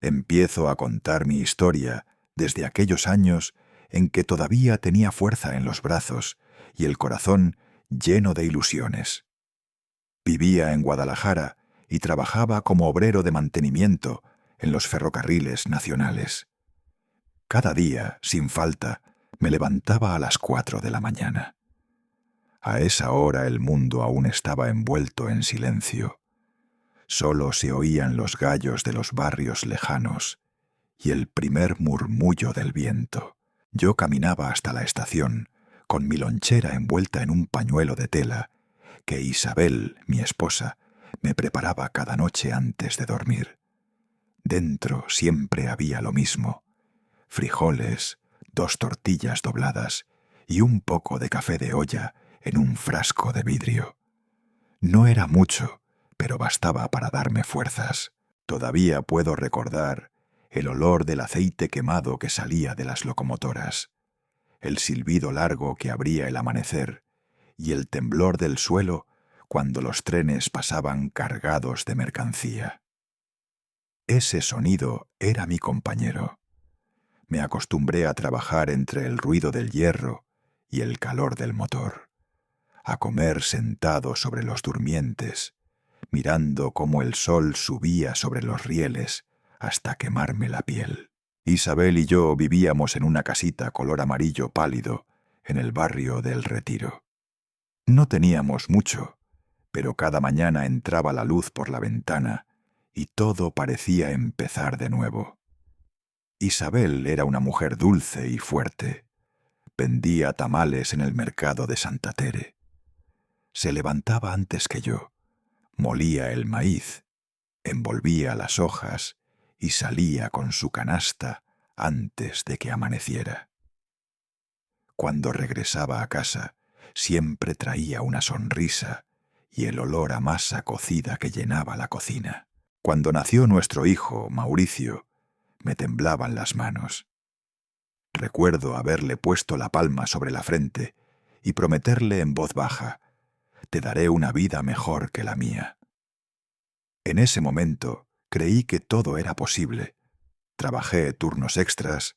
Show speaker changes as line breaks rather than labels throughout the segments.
Empiezo a contar mi historia desde aquellos años en que todavía tenía fuerza en los brazos y el corazón lleno de ilusiones. Vivía en Guadalajara y trabajaba como obrero de mantenimiento en los ferrocarriles nacionales. Cada día, sin falta, me levantaba a las 4 de la mañana. A esa hora el mundo aún estaba envuelto en silencio. Solo se oían los gallos de los barrios lejanos y el primer murmullo del viento. Yo caminaba hasta la estación, con mi lonchera envuelta en un pañuelo de tela, que Isabel, mi esposa, me preparaba cada noche antes de dormir. Dentro siempre había lo mismo: frijoles, 2 tortillas dobladas y un poco de café de olla en un frasco de vidrio. No era mucho, pero bastaba para darme fuerzas. Todavía puedo recordar el olor del aceite quemado que salía de las locomotoras, el silbido largo que abría el amanecer y el temblor del suelo cuando los trenes pasaban cargados de mercancía. Ese sonido era mi compañero. Me acostumbré a trabajar entre el ruido del hierro y el calor del motor, a comer sentado sobre los durmientes, mirando cómo el sol subía sobre los rieles hasta quemarme la piel. Isabel y yo vivíamos en una casita color amarillo pálido en el barrio del Retiro. No teníamos mucho, pero cada mañana entraba la luz por la ventana y todo parecía empezar de nuevo. Isabel era una mujer dulce y fuerte. Vendía tamales en el mercado de Santa Tere. Se levantaba antes que yo, molía el maíz, envolvía las hojas y salía con su canasta antes de que amaneciera. Cuando regresaba a casa, siempre traía una sonrisa y el olor a masa cocida que llenaba la cocina. Cuando nació nuestro hijo, Mauricio, me temblaban las manos. Recuerdo haberle puesto la palma sobre la frente y prometerle en voz baja: «Te daré una vida mejor que la mía». En ese momento creí que todo era posible. Trabajé turnos extras,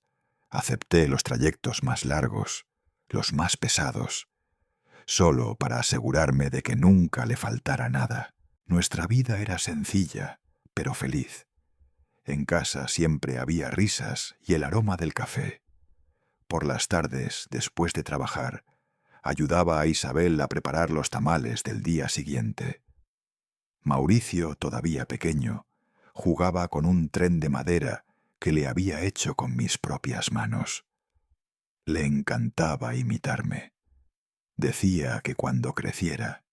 acepté los trayectos más largos, los más pesados, solo para asegurarme de que nunca le faltara nada. Nuestra vida era sencilla, pero feliz. En casa siempre había risas y el aroma del café. Por las tardes, después de trabajar, ayudaba a Isabel a preparar los tamales del día siguiente. Mauricio, todavía pequeño, jugaba con un tren de madera que le había hecho con mis propias manos. Le encantaba imitarme. Decía que cuando creciera,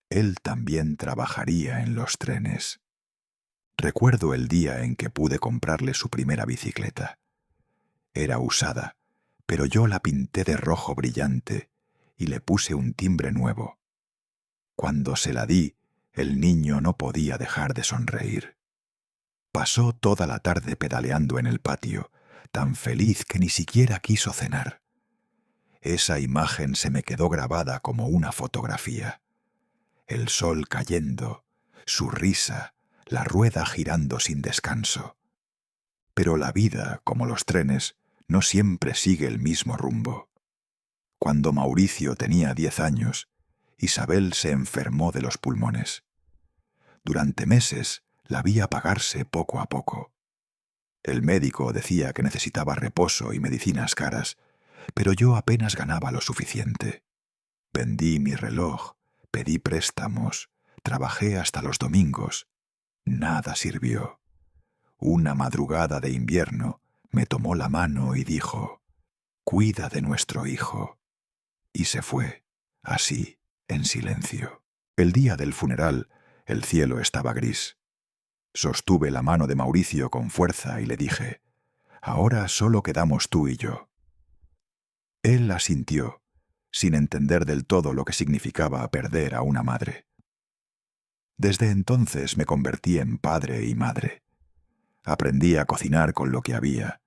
él también trabajaría en los trenes. Recuerdo el día en que pude comprarle su primera bicicleta. Era usada, pero yo la pinté de rojo brillante y le puse un timbre nuevo. Cuando se la di, el niño no podía dejar de sonreír. Pasó toda la tarde pedaleando en el patio, tan feliz que ni siquiera quiso cenar. Esa imagen se me quedó grabada como una fotografía. El sol cayendo, su risa, la rueda girando sin descanso. Pero la vida, como los trenes, no siempre sigue el mismo rumbo. Cuando Mauricio tenía 10 años, Isabel se enfermó de los pulmones. Durante meses la vi apagarse poco a poco. El médico decía que necesitaba reposo y medicinas caras, pero yo apenas ganaba lo suficiente. Vendí mi reloj, pedí préstamos, trabajé hasta los domingos. Nada sirvió. Una madrugada de invierno me tomó la mano y dijo: «Cuida de nuestro hijo». Y se fue, así, en silencio. El día del funeral, el cielo estaba gris. Sostuve la mano de Mauricio con fuerza y le dije: «Ahora solo quedamos tú y yo». Él asintió, sin entender del todo lo que significaba perder a una madre. Desde entonces me convertí en padre y madre. Aprendí a cocinar con lo que había,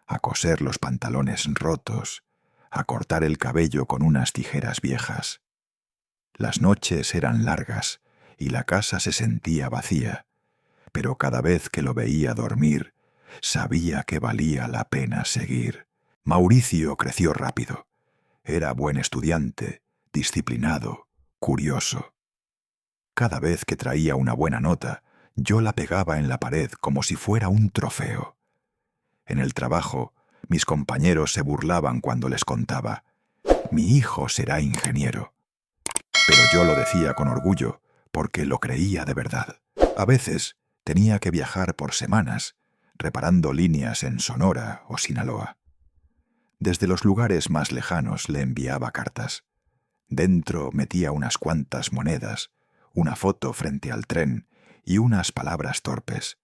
a coser los pantalones rotos, a cortar el cabello con unas tijeras viejas. Las noches eran largas y la casa se sentía vacía, pero cada vez que lo veía dormir, Sabía que valía la pena seguir. Mauricio creció rápido. Era buen estudiante, disciplinado, curioso. Cada vez que traía una buena nota, yo la pegaba en la pared como si fuera un trofeo. En el trabajo, mis compañeros se burlaban cuando les contaba: «Mi hijo será ingeniero». Pero yo lo decía con orgullo, porque lo creía de verdad. A veces tenía que viajar por semanas, reparando líneas en Sonora o Sinaloa. Desde los lugares más lejanos le enviaba cartas. Dentro metía unas cuantas monedas, una foto frente al tren y unas palabras torpes.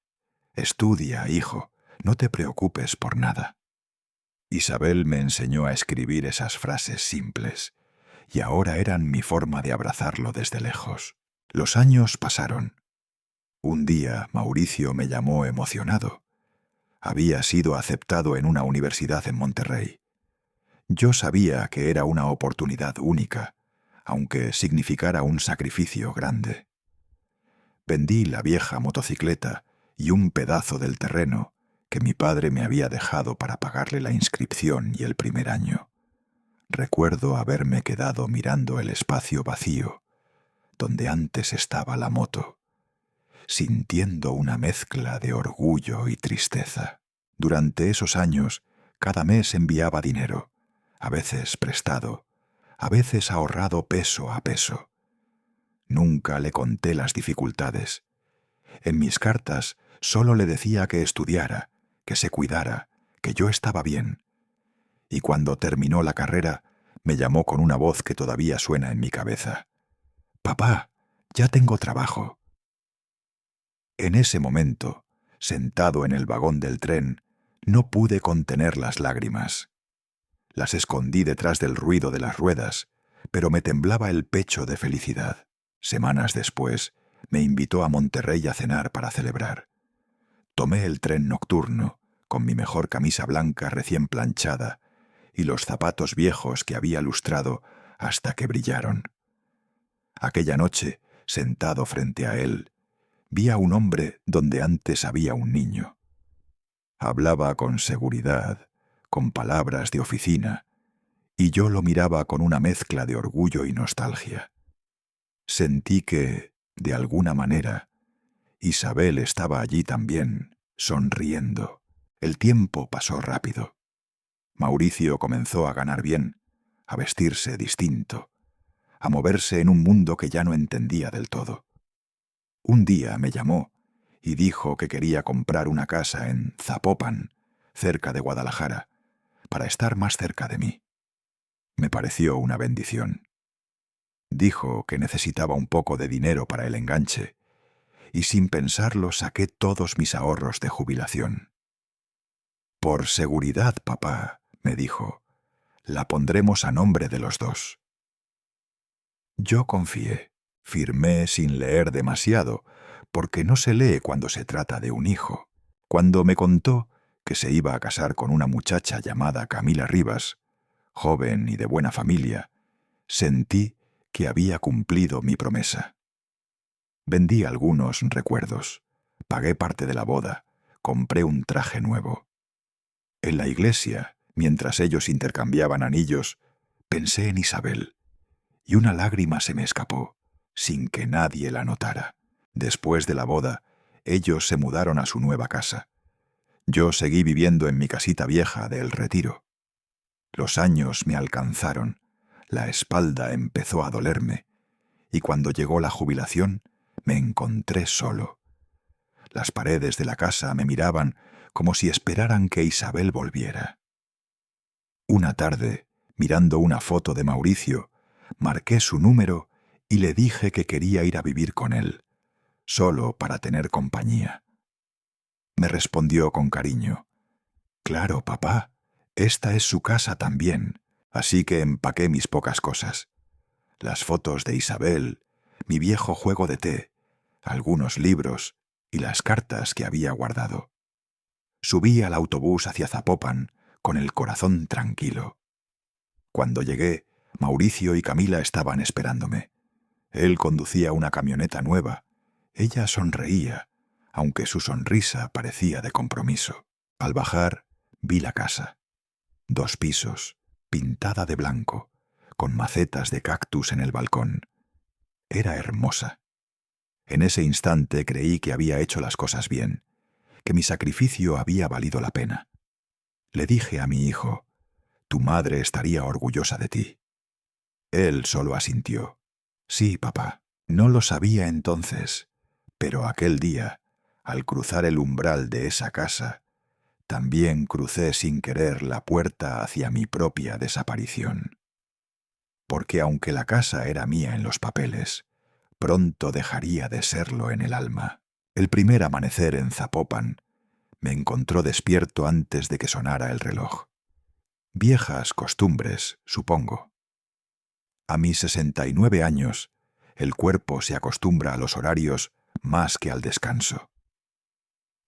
«Estudia, hijo, no te preocupes por nada». Isabel me enseñó a escribir esas frases simples, y ahora eran mi forma de abrazarlo desde lejos. Los años pasaron. Un día Mauricio me llamó emocionado. Había sido aceptado en una universidad en Monterrey. Yo sabía que era una oportunidad única, aunque significara un sacrificio grande. Vendí la vieja motocicleta y un pedazo del terreno que mi padre me había dejado para pagarle la inscripción y el primer año. Recuerdo haberme quedado mirando el espacio vacío, donde antes estaba la moto, sintiendo una mezcla de orgullo y tristeza. Durante esos años, cada mes enviaba dinero, a veces prestado, a veces ahorrado peso a peso. Nunca le conté las dificultades. En mis cartas solo le decía que estudiara, que se cuidara, que yo estaba bien. Y cuando terminó la carrera, me llamó con una voz que todavía suena en mi cabeza: «Papá, ya tengo trabajo». En ese momento, sentado en el vagón del tren, no pude contener las lágrimas. Las escondí detrás del ruido de las ruedas, pero me temblaba el pecho de felicidad. Semanas después, me invitó a Monterrey a cenar para celebrar. Tomé el tren nocturno, con mi mejor camisa blanca recién planchada y los zapatos viejos que había lustrado hasta que brillaron. Aquella noche, sentado frente a él, vi a un hombre donde antes había un niño. Hablaba con seguridad, con palabras de oficina, y yo lo miraba con una mezcla de orgullo y nostalgia. Sentí que, de alguna manera, Isabel estaba allí también, sonriendo. El tiempo pasó rápido. Mauricio comenzó a ganar bien, a vestirse distinto, a moverse en un mundo que ya no entendía del todo. Un día me llamó y dijo que quería comprar una casa en Zapopan, cerca de Guadalajara, para estar más cerca de mí. Me pareció una bendición. Dijo que necesitaba un poco de dinero para el enganche, y sin pensarlo saqué todos mis ahorros de jubilación. «Por seguridad, papá», me dijo, «la pondremos a nombre de los dos». Yo confié, firmé sin leer demasiado, porque no se lee cuando se trata de un hijo. Cuando me contó que se iba a casar con una muchacha llamada Camila Rivas, joven y de buena familia, sentí que había cumplido mi promesa. Vendí algunos recuerdos, pagué parte de la boda, compré un traje nuevo. En la iglesia, mientras ellos intercambiaban anillos, pensé en Isabel, y una lágrima se me escapó, sin que nadie la notara. Después de la boda, ellos se mudaron a su nueva casa. Yo seguí viviendo en mi casita vieja de El Retiro. Los años me alcanzaron, la espalda empezó a dolerme, y cuando llegó la jubilación, me encontré solo. Las paredes de la casa me miraban como si esperaran que Isabel volviera. Una tarde, mirando una foto de Mauricio, marqué su número y le dije que quería ir a vivir con él, solo para tener compañía. Me respondió con cariño: «Claro, papá, esta es su casa también», así que empaqué mis pocas cosas. Las fotos de Isabel, mi viejo juego de té, algunos libros y las cartas que había guardado. Subí al autobús hacia Zapopan con el corazón tranquilo. Cuando llegué, Mauricio y Camila estaban esperándome. Él conducía una camioneta nueva. Ella sonreía, aunque su sonrisa parecía de compromiso. Al bajar, vi la casa. 2 pisos, pintada de blanco, con macetas de cactus en el balcón. Era hermosa. En ese instante creí que había hecho las cosas bien, que mi sacrificio había valido la pena. Le dije a mi hijo: «Tu madre estaría orgullosa de ti». Él solo asintió. «Sí, papá». No lo sabía entonces, pero aquel día, al cruzar el umbral de esa casa, también crucé sin querer la puerta hacia mi propia desaparición. Porque aunque la casa era mía en los papeles, pronto dejaría de serlo en el alma. El primer amanecer en Zapopan me encontró despierto antes de que sonara el reloj. Viejas costumbres, supongo. A mis 69 años, el cuerpo se acostumbra a los horarios más que al descanso.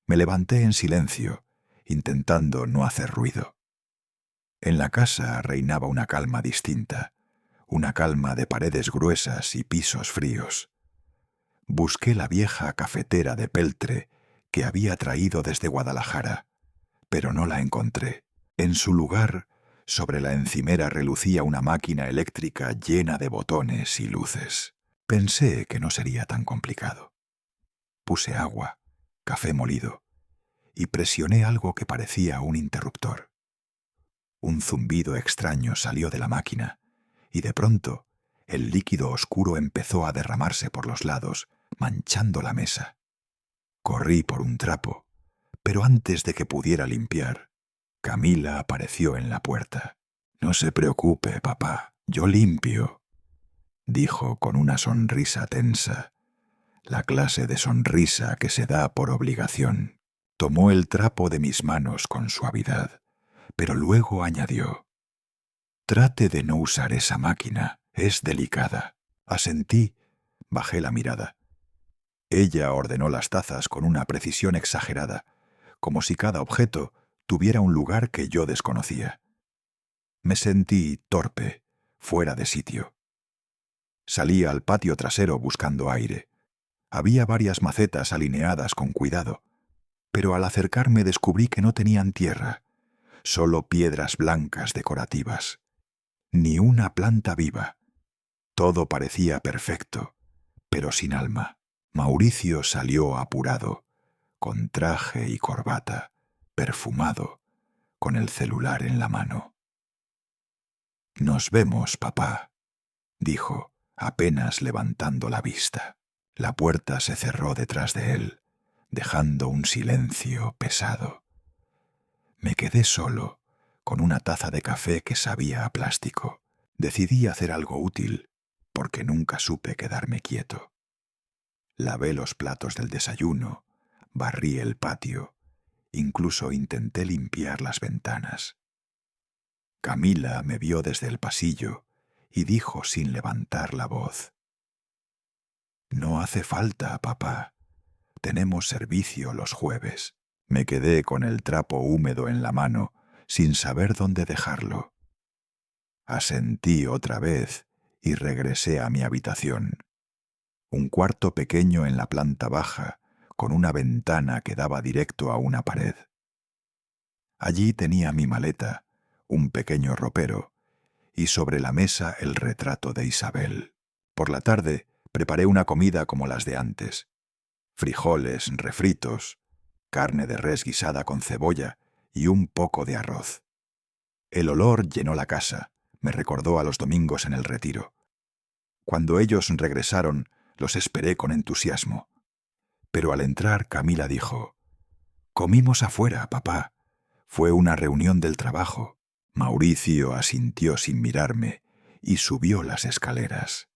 Me levanté en silencio, intentando no hacer ruido. En la casa reinaba una calma distinta, una calma de paredes gruesas y pisos fríos. Busqué la vieja cafetera de peltre que había traído desde Guadalajara, pero no la encontré. En su lugar, sobre la encimera relucía una máquina eléctrica llena de botones y luces. Pensé que no sería tan complicado. Puse agua, café molido, y presioné algo que parecía un interruptor. Un zumbido extraño salió de la máquina, y de pronto el líquido oscuro empezó a derramarse por los lados, manchando la mesa. Corrí por un trapo, pero antes de que pudiera limpiar, Camila apareció en la puerta. «No se preocupe, papá, yo limpio», dijo con una sonrisa tensa, la clase de sonrisa que se da por obligación. Tomó el trapo de mis manos con suavidad, pero luego añadió: «Trate de no usar esa máquina, es delicada». Asentí, bajé la mirada. Ella ordenó las tazas con una precisión exagerada, como si cada objeto tuviera un lugar que yo desconocía. Me sentí torpe, fuera de sitio. Salí al patio trasero buscando aire. Había varias macetas alineadas con cuidado, pero al acercarme descubrí que no tenían tierra, solo piedras blancas decorativas. Ni una planta viva. Todo parecía perfecto, pero sin alma. Mauricio salió apurado, con traje y corbata, perfumado, con el celular en la mano. «Nos vemos, papá», dijo, apenas levantando la vista. La puerta se cerró detrás de él, dejando un silencio pesado. Me quedé solo, con una taza de café que sabía a plástico. Decidí hacer algo útil, porque nunca supe quedarme quieto. Lavé los platos del desayuno, barrí el patio, incluso intenté limpiar las ventanas. Camila me vio desde el pasillo y dijo sin levantar la voz: «No hace falta, papá. Tenemos servicio los jueves». Me quedé con el trapo húmedo en la mano, sin saber dónde dejarlo. Asentí otra vez y regresé a mi habitación. Un cuarto pequeño en la planta baja, con una ventana que daba directo a una pared. Allí tenía mi maleta, un pequeño ropero, y sobre la mesa el retrato de Isabel. Por la tarde preparé una comida como las de antes. Frijoles refritos, carne de res guisada con cebolla y un poco de arroz. El olor llenó la casa, me recordó a los domingos en el retiro. Cuando ellos regresaron, los esperé con entusiasmo. Pero al entrar, Camila dijo: «Comimos afuera, papá. Fue una reunión del trabajo». Mauricio asintió sin mirarme y subió las escaleras.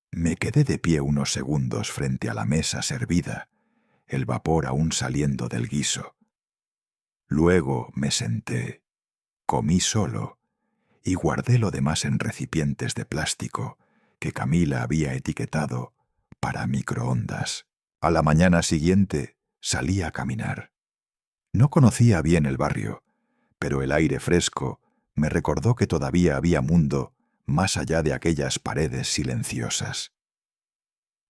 Me quedé de pie unos segundos frente a la mesa servida, el vapor aún saliendo del guiso. Luego me senté, comí solo y guardé lo demás en recipientes de plástico que Camila había etiquetado para microondas. A la mañana siguiente salí a caminar. No conocía bien el barrio, pero el aire fresco me recordó que todavía había mundo más allá de aquellas paredes silenciosas.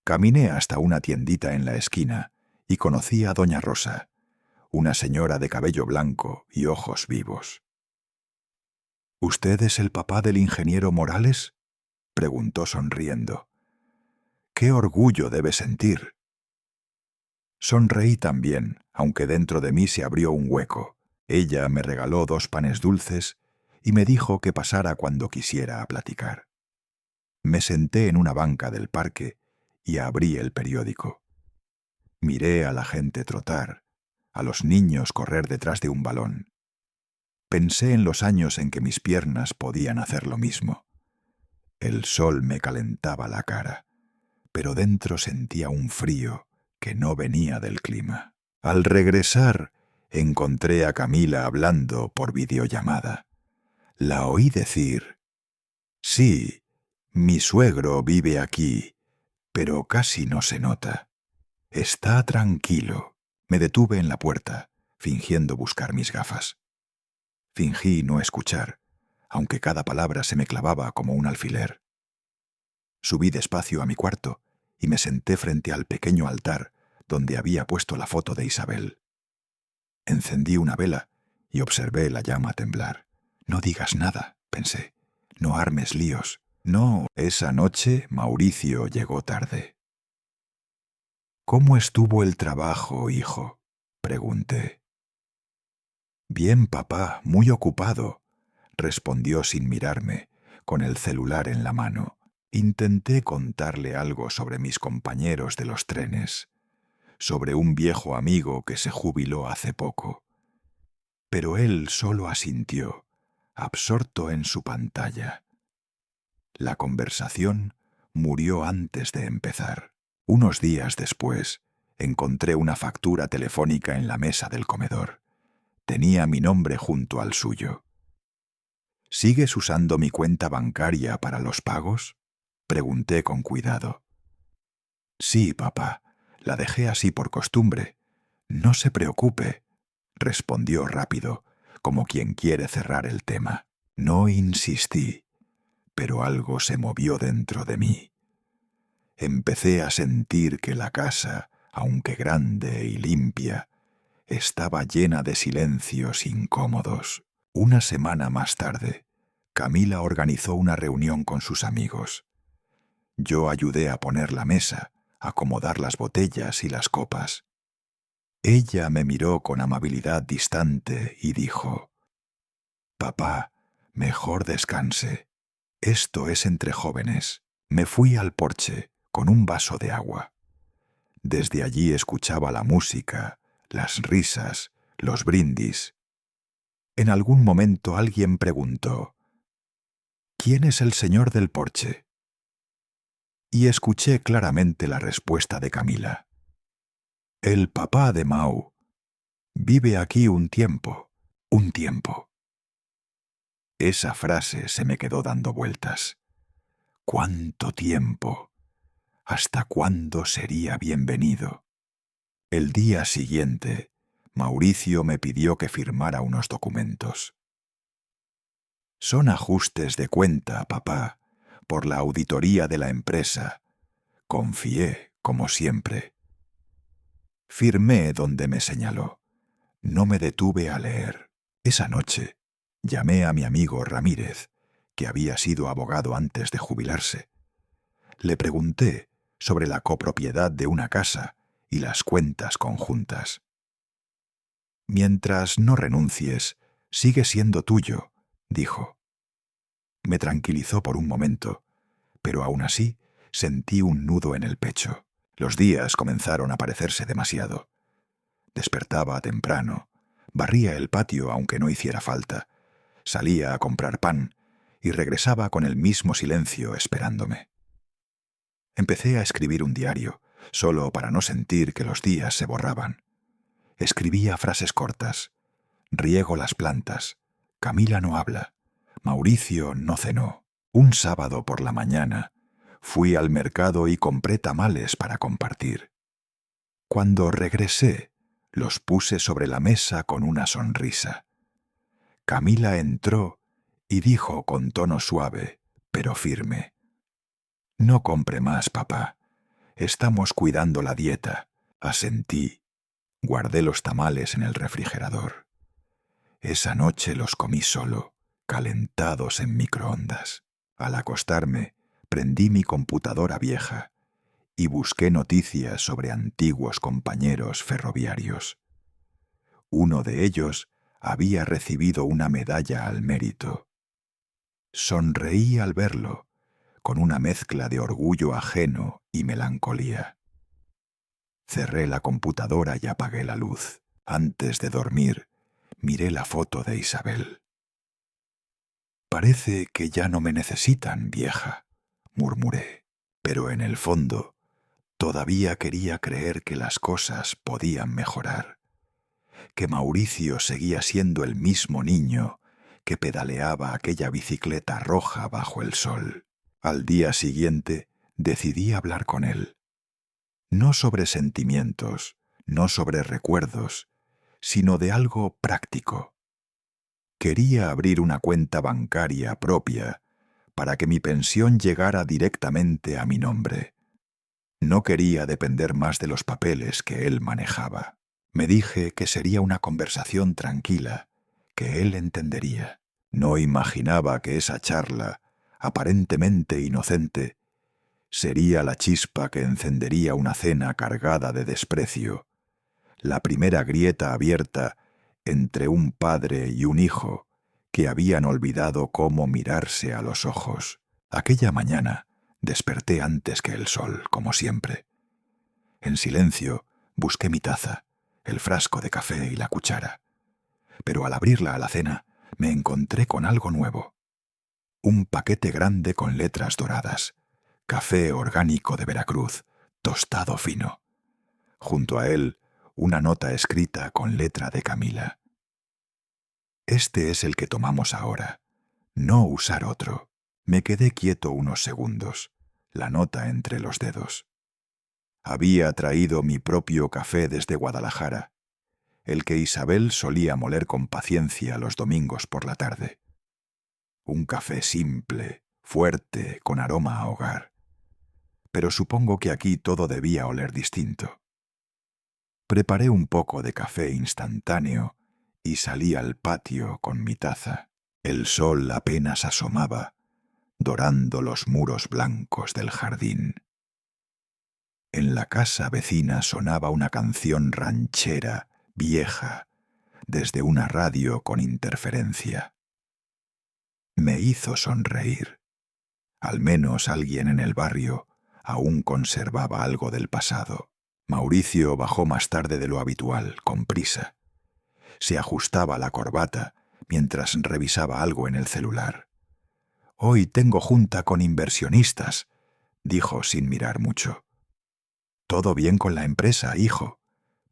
Caminé hasta una tiendita en la esquina y conocí a Doña Rosa, una señora de cabello blanco y ojos vivos. —¿Usted es el papá del ingeniero Morales? —preguntó sonriendo. —¡Qué orgullo debe sentir! Sonreí también, aunque dentro de mí se abrió un hueco. Ella me regaló 2 panes dulces y me dijo que pasara cuando quisiera a platicar. Me senté en una banca del parque y abrí el periódico. Miré a la gente trotar, a los niños correr detrás de un balón. Pensé en los años en que mis piernas podían hacer lo mismo. El sol me calentaba la cara, pero dentro sentía un frío que no venía del clima. Al regresar, encontré a Camila hablando por videollamada. La oí decir: «Sí, mi suegro vive aquí, pero casi no se nota. Está tranquilo». Me detuve en la puerta, fingiendo buscar mis gafas. Fingí no escuchar, aunque cada palabra se me clavaba como un alfiler. Subí despacio a mi cuarto y me senté frente al pequeño altar donde había puesto la foto de Isabel. Encendí una vela y observé la llama temblar. «No digas nada», pensé. «No armes líos». No, esa noche Mauricio llegó tarde. «¿Cómo estuvo el trabajo, hijo?», pregunté. «Bien, papá, muy ocupado», respondió sin mirarme, con el celular en la mano. Intenté contarle algo sobre mis compañeros de los trenes, sobre un viejo amigo que se jubiló hace poco. Pero él solo asintió, absorto en su pantalla. La conversación murió antes de empezar. Unos días después, encontré una factura telefónica en la mesa del comedor. Tenía mi nombre junto al suyo. «¿Sigues usando mi cuenta bancaria para los pagos?», pregunté con cuidado. «Sí, papá, la dejé así por costumbre». «No se preocupe», respondió rápido, como quien quiere cerrar el tema. No insistí, pero algo se movió dentro de mí. Empecé a sentir que la casa, aunque grande y limpia, estaba llena de silencios incómodos. Una semana más tarde, Camila organizó una reunión con sus amigos. Yo ayudé a poner la mesa, a acomodar las botellas y las copas. Ella me miró con amabilidad distante y dijo: «Papá, mejor descanse. Esto es entre jóvenes». Me fui al porche con un vaso de agua. Desde allí escuchaba la música, las risas, los brindis. En algún momento alguien preguntó: «¿Quién es el señor del porche?». Y escuché claramente la respuesta de Camila: «El papá de Mau. Vive aquí un tiempo, un tiempo». Esa frase se me quedó dando vueltas. ¿Cuánto tiempo? ¿Hasta cuándo sería bienvenido? El día siguiente, Mauricio me pidió que firmara unos documentos. «Son ajustes de cuenta, papá, por la auditoría de la empresa». Confié, como siempre. Firmé donde me señaló. No me detuve a leer. Esa noche llamé a mi amigo Ramírez, que había sido abogado antes de jubilarse. Le pregunté sobre la copropiedad de una casa y las cuentas conjuntas. «Mientras no renuncies, sigue siendo tuyo», dijo. Me tranquilizó por un momento, pero aún así sentí un nudo en el pecho. Los días comenzaron a parecerse demasiado. Despertaba temprano, barría el patio aunque no hiciera falta, salía a comprar pan y regresaba con el mismo silencio esperándome. Empecé a escribir un diario, solo para no sentir que los días se borraban. Escribía frases cortas. «Riego las plantas. Camila no habla. Mauricio no cenó. Un sábado por la mañana fui al mercado y compré tamales para compartir. Cuando regresé, los puse sobre la mesa con una sonrisa. Camila entró y dijo con tono suave, pero firme: «No compre más, papá. Estamos cuidando la dieta». Asentí. Guardé los tamales en el refrigerador. Esa noche los comí solo, calentados en microondas. Al acostarme, prendí mi computadora vieja y busqué noticias sobre antiguos compañeros ferroviarios. Uno de ellos había recibido una medalla al mérito. Sonreí al verlo, con una mezcla de orgullo ajeno y melancolía. Cerré la computadora y apagué la luz. Antes de dormir, miré la foto de Isabel. «Parece que ya no me necesitan, vieja», murmuré, pero en el fondo todavía quería creer que las cosas podían mejorar, que Mauricio seguía siendo el mismo niño que pedaleaba aquella bicicleta roja bajo el sol. Al día siguiente decidí hablar con él. No sobre sentimientos, no sobre recuerdos, sino de algo práctico. Quería abrir una cuenta bancaria propia para que mi pensión llegara directamente a mi nombre. No quería depender más de los papeles que él manejaba. Me dije que sería una conversación tranquila, que él entendería. No imaginaba que esa charla, aparentemente inocente, sería la chispa que encendería una cena cargada de desprecio, la primera grieta abierta entre un padre y un hijo que habían olvidado cómo mirarse a los ojos. Aquella mañana desperté antes que el sol, como siempre. En silencio busqué mi taza, el frasco de café y la cuchara. Pero al abrir la alacena me encontré con algo nuevo. Un paquete grande con letras doradas. Café orgánico de Veracruz, tostado fino. Junto a él, una nota escrita con letra de Camila. «Este es el que tomamos ahora. No usar otro». Me quedé quieto unos segundos, la nota entre los dedos. Había traído mi propio café desde Guadalajara, el que Isabel solía moler con paciencia los domingos por la tarde. Un café simple, fuerte, con aroma a hogar. Pero supongo que aquí todo debía oler distinto. Preparé un poco de café instantáneo y salí al patio con mi taza. El sol apenas asomaba, dorando los muros blancos del jardín. En la casa vecina sonaba una canción ranchera, vieja, desde una radio con interferencia. Me hizo sonreír. Al menos alguien en el barrio aún conservaba algo del pasado. Mauricio bajó más tarde de lo habitual, con prisa. Se ajustaba la corbata mientras revisaba algo en el celular. «Hoy tengo junta con inversionistas», dijo sin mirar mucho. «¿Todo bien con la empresa, hijo?»,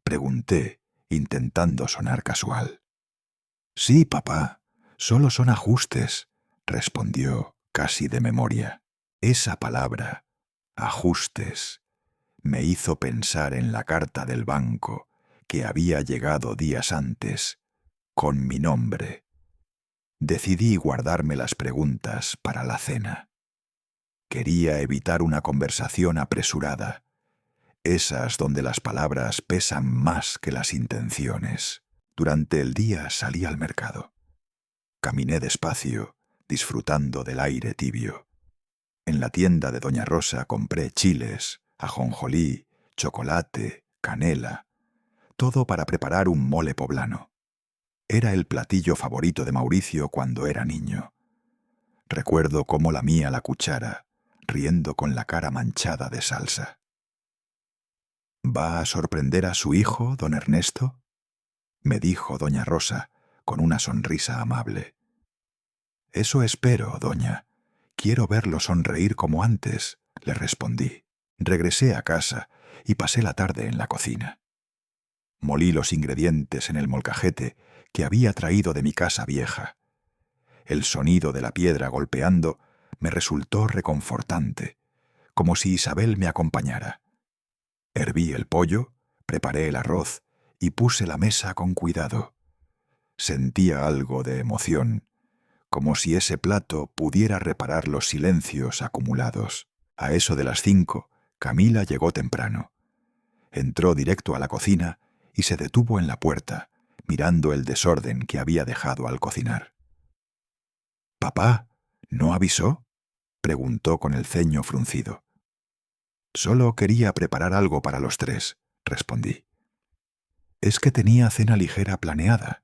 pregunté, intentando sonar casual. «Sí, papá, solo son ajustes», respondió casi de memoria. Esa palabra, ajustes, me hizo pensar en la carta del banco que había llegado días antes, con mi nombre. Decidí guardarme las preguntas para la cena. Quería evitar una conversación apresurada, esas donde las palabras pesan más que las intenciones. Durante el día salí al mercado. Caminé despacio, disfrutando del aire tibio. En la tienda de Doña Rosa compré chiles, ajonjolí, chocolate, canela, todo para preparar un mole poblano. Era el platillo favorito de Mauricio cuando era niño. Recuerdo cómo lamía la cuchara, riendo con la cara manchada de salsa. «¿Va a sorprender a su hijo, don Ernesto?», me dijo doña Rosa, con una sonrisa amable. «Eso espero, doña. Quiero verlo sonreír como antes», le respondí. Regresé a casa y pasé la tarde en la cocina. Molí los ingredientes en el molcajete que había traído de mi casa vieja. El sonido de la piedra golpeando me resultó reconfortante, como si Isabel me acompañara. Herví el pollo, preparé el arroz y puse la mesa con cuidado. Sentía algo de emoción, como si ese plato pudiera reparar los silencios acumulados. A eso de las 5, Camila llegó temprano. Entró directo a la cocina y se detuvo en la puerta, mirando el desorden que había dejado al cocinar. «¿Papá no avisó?», preguntó con el ceño fruncido. «Solo quería preparar algo para los tres», respondí. «Es que tenía cena ligera planeada»,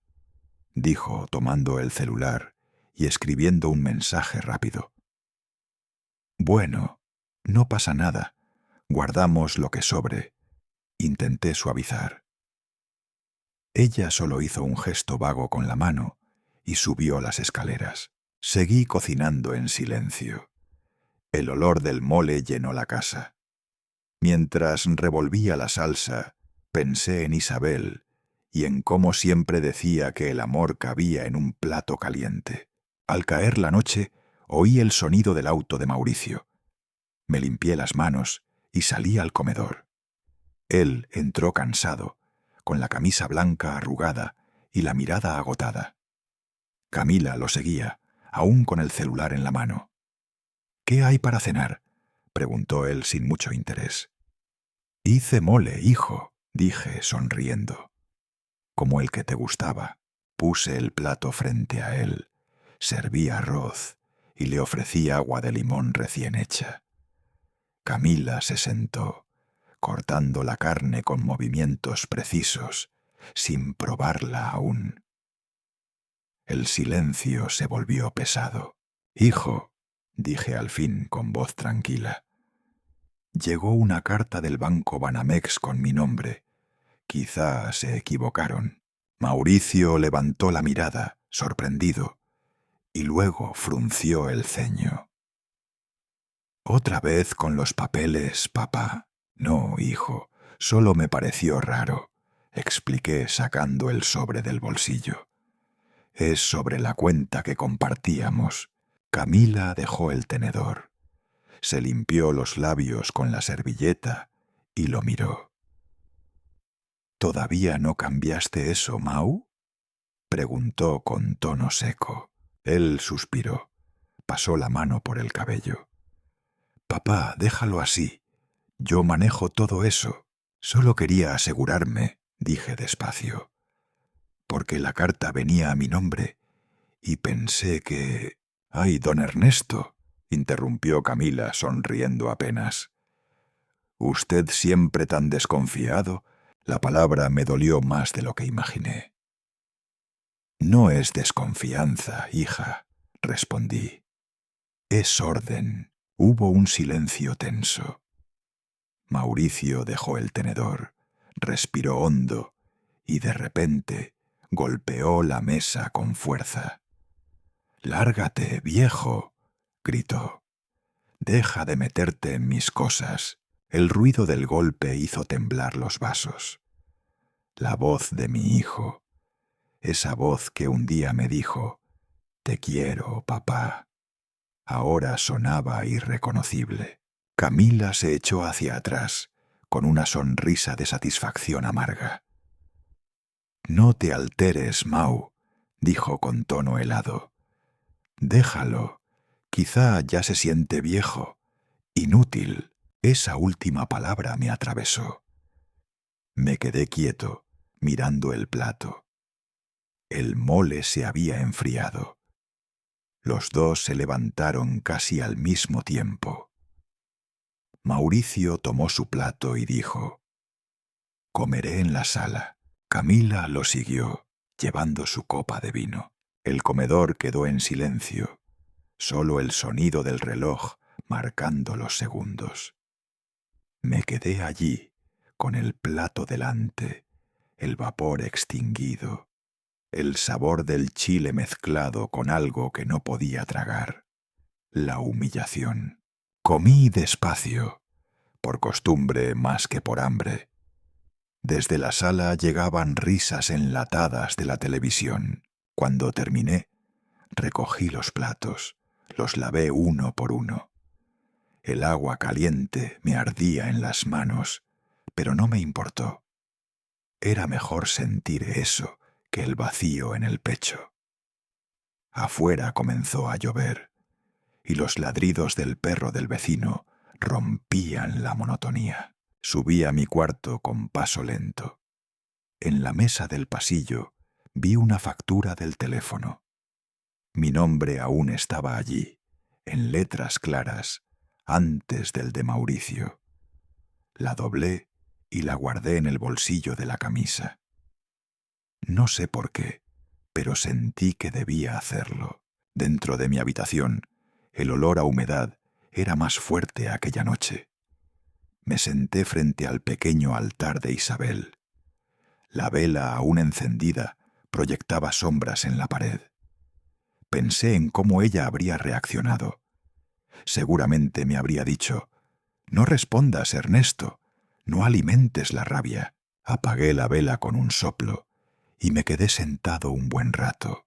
dijo tomando el celular y escribiendo un mensaje rápido. «Bueno, no pasa nada. Guardamos lo que sobre», intenté suavizar. Ella solo hizo un gesto vago con la mano y subió las escaleras. Seguí cocinando en silencio. El olor del mole llenó la casa. Mientras revolvía la salsa, pensé en Isabel y en cómo siempre decía que el amor cabía en un plato caliente. Al caer la noche, oí el sonido del auto de Mauricio. Me limpié las manos y salí al comedor. Él entró cansado, con la camisa blanca arrugada y la mirada agotada. Camila lo seguía, aún con el celular en la mano. «¿Qué hay para cenar?», preguntó él sin mucho interés. «Hice mole, hijo», dije sonriendo. «Como el que te gustaba». Puse el plato frente a él, serví arroz y le ofrecí agua de limón recién hecha. Camila se sentó, cortando la carne con movimientos precisos, sin probarla aún. El silencio se volvió pesado. «Hijo», dije al fin con voz tranquila, «llegó una carta del banco Banamex con mi nombre. Quizá se equivocaron». Mauricio levantó la mirada, sorprendido, y luego frunció el ceño. «¿Otra vez con los papeles, papá?» «No, hijo, solo me pareció raro», expliqué sacando el sobre del bolsillo. «Es sobre la cuenta que compartíamos». Camila dejó el tenedor. Se limpió los labios con la servilleta y lo miró. «¿Todavía no cambiaste eso, Mau?», preguntó con tono seco. Él suspiró. Pasó la mano por el cabello. «Papá, déjalo así. Yo manejo todo eso. Solo quería asegurarme», dije despacio, «porque la carta venía a mi nombre y pensé que...». «Ay, don Ernesto», interrumpió Camila sonriendo apenas. «Usted siempre tan desconfiado». La palabra me dolió más de lo que imaginé. «No es desconfianza, hija», respondí. «Es orden». Hubo un silencio tenso. Mauricio dejó el tenedor, respiró hondo y de repente golpeó la mesa con fuerza. «Lárgate, viejo», gritó. «Deja de meterte en mis cosas». El ruido del golpe hizo temblar los vasos. La voz de mi hijo, esa voz que un día me dijo, «Te quiero, papá», ahora sonaba irreconocible. Camila se echó hacia atrás, con una sonrisa de satisfacción amarga. «No te alteres, Mau», dijo con tono helado. «Déjalo. Quizá ya se siente viejo. Inútil». Esa última palabra me atravesó. Me quedé quieto, mirando el plato. El mole se había enfriado. Los dos se levantaron casi al mismo tiempo. Mauricio tomó su plato y dijo: «Comeré en la sala». Camila lo siguió, llevando su copa de vino. El comedor quedó en silencio, solo el sonido del reloj marcando los segundos. Me quedé allí, con el plato delante, el vapor extinguido, el sabor del chile mezclado con algo que no podía tragar, la humillación. Comí despacio, por costumbre más que por hambre. Desde la sala llegaban risas enlatadas de la televisión. Cuando terminé, recogí los platos, los lavé uno por uno. El agua caliente me ardía en las manos, pero no me importó. Era mejor sentir eso que el vacío en el pecho. Afuera comenzó a llover, y los ladridos del perro del vecino rompían la monotonía. Subí a mi cuarto con paso lento. En la mesa del pasillo vi una factura del teléfono. Mi nombre aún estaba allí, en letras claras, antes del de Mauricio. La doblé y la guardé en el bolsillo de la camisa. No sé por qué, pero sentí que debía hacerlo. Dentro de mi habitación, el olor a humedad era más fuerte aquella noche. Me senté frente al pequeño altar de Isabel. La vela aún encendida proyectaba sombras en la pared. Pensé en cómo ella habría reaccionado. Seguramente me habría dicho: «No respondas, Ernesto, no alimentes la rabia». Apagué la vela con un soplo y me quedé sentado un buen rato,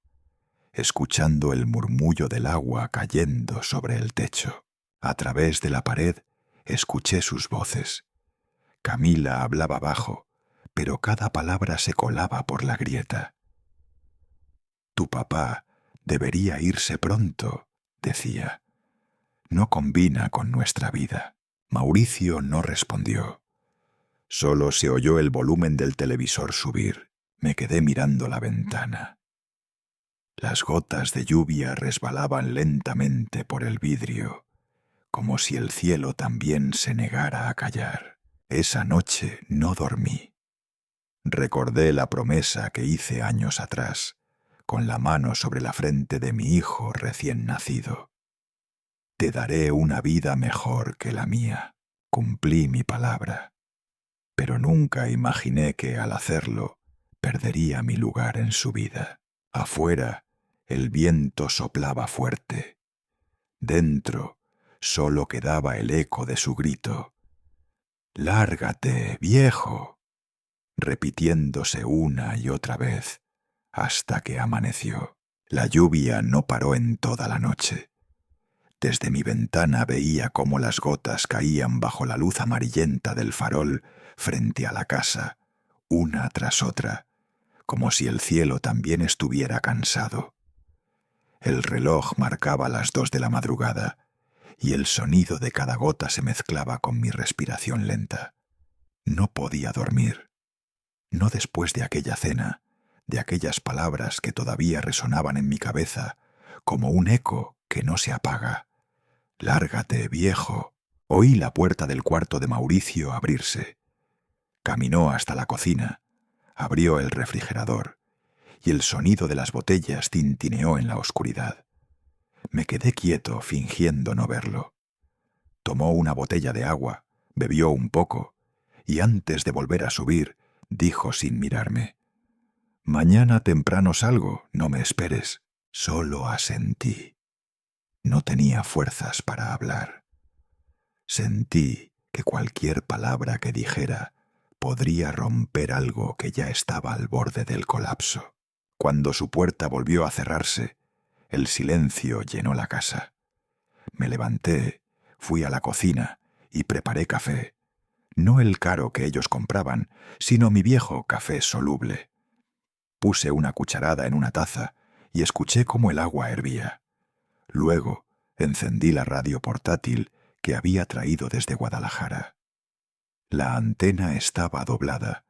escuchando el murmullo del agua cayendo sobre el techo. A través de la pared escuché sus voces. Camila hablaba bajo, pero cada palabra se colaba por la grieta. «Tu papá debería irse pronto», decía. «No combina con nuestra vida». Mauricio no respondió. Solo se oyó el volumen del televisor subir. Me quedé mirando la ventana. Las gotas de lluvia resbalaban lentamente por el vidrio, como si el cielo también se negara a callar. Esa noche no dormí. Recordé la promesa que hice años atrás, con la mano sobre la frente de mi hijo recién nacido. «Te daré una vida mejor que la mía». Cumplí mi palabra, pero nunca imaginé que al hacerlo perdería mi lugar en su vida. Afuera, el viento soplaba fuerte. Dentro, solo quedaba el eco de su grito: «¡Lárgate, viejo!», repitiéndose una y otra vez, hasta que amaneció. La lluvia no paró en toda la noche. Desde mi ventana veía cómo las gotas caían bajo la luz amarillenta del farol frente a la casa, una tras otra, como si el cielo también estuviera cansado. El reloj marcaba las 2 de la madrugada, y el sonido de cada gota se mezclaba con mi respiración lenta. No podía dormir. No después de aquella cena, de aquellas palabras que todavía resonaban en mi cabeza, como un eco que no se apaga. «Lárgate, viejo». Oí la puerta del cuarto de Mauricio abrirse. Caminó hasta la cocina, abrió el refrigerador, y el sonido de las botellas tintineó en la oscuridad. Me quedé quieto, fingiendo no verlo. Tomó una botella de agua, bebió un poco, y antes de volver a subir, dijo sin mirarme: «Mañana temprano salgo, no me esperes». Solo asentí. No tenía fuerzas para hablar. Sentí que cualquier palabra que dijera podría romper algo que ya estaba al borde del colapso. Cuando su puerta volvió a cerrarse, el silencio llenó la casa. Me levanté, fui a la cocina y preparé café. No el caro que ellos compraban, sino mi viejo café soluble. Puse una cucharada en una taza y escuché cómo el agua hervía. Luego encendí la radio portátil que había traído desde Guadalajara. La antena estaba doblada,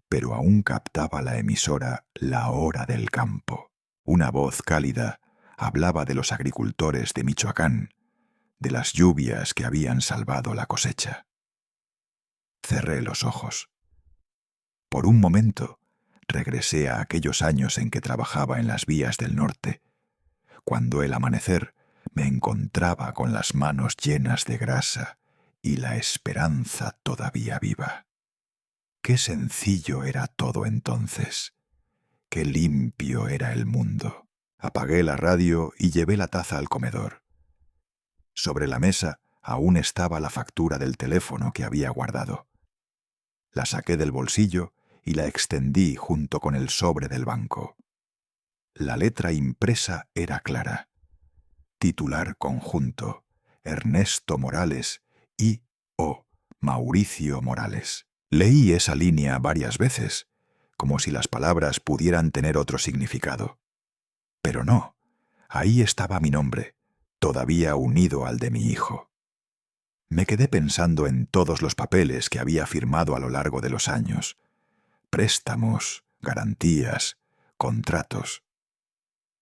pero aún captaba la emisora La Hora del Campo. Una voz cálida hablaba de los agricultores de Michoacán, de las lluvias que habían salvado la cosecha. Cerré los ojos. Por un momento regresé a aquellos años en que trabajaba en las vías del norte, cuando el amanecer me encontraba con las manos llenas de grasa y la esperanza todavía viva. Qué sencillo era todo entonces. Qué limpio era el mundo. Apagué la radio y llevé la taza al comedor. Sobre la mesa aún estaba la factura del teléfono que había guardado. La saqué del bolsillo y la extendí junto con el sobre del banco. La letra impresa era clara. Titular conjunto: Ernesto Morales y o Mauricio Morales. Leí esa línea varias veces, como si las palabras pudieran tener otro significado. Pero no, ahí estaba mi nombre, todavía unido al de mi hijo. Me quedé pensando en todos los papeles que había firmado a lo largo de los años. préstamos, garantías, contratos.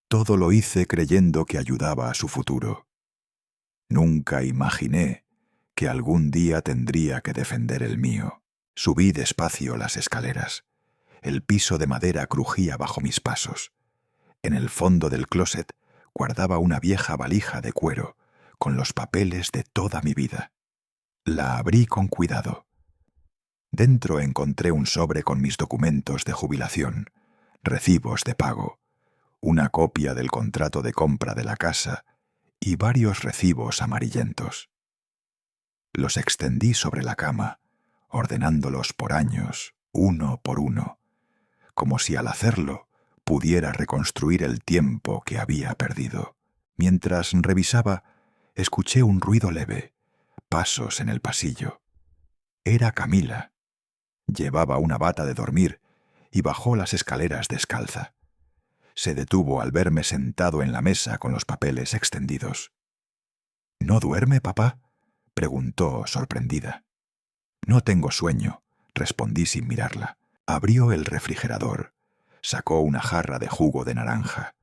Todo lo hice creyendo que ayudaba a su futuro. Nunca imaginé que algún día tendría que defender el mío. Subí despacio las escaleras. El piso de madera crujía bajo mis pasos. En el fondo del closet guardaba una vieja valija de cuero con los papeles de toda mi vida. La abrí con cuidado. Dentro encontré un sobre con mis documentos de jubilación, recibos de pago, una copia del contrato de compra de la casa y varios recibos amarillentos. Los extendí sobre la cama, ordenándolos por años, uno por uno, como si al hacerlo pudiera reconstruir el tiempo que había perdido. Mientras revisaba, escuché un ruido leve, pasos en el pasillo. Era Camila. Llevaba una bata de dormir y bajó las escaleras descalza. Se detuvo al verme sentado en la mesa con los papeles extendidos. ¿No duerme, papá?, preguntó sorprendida. No tengo sueño, respondí sin mirarla. Abrió el refrigerador, sacó una jarra de jugo de naranja.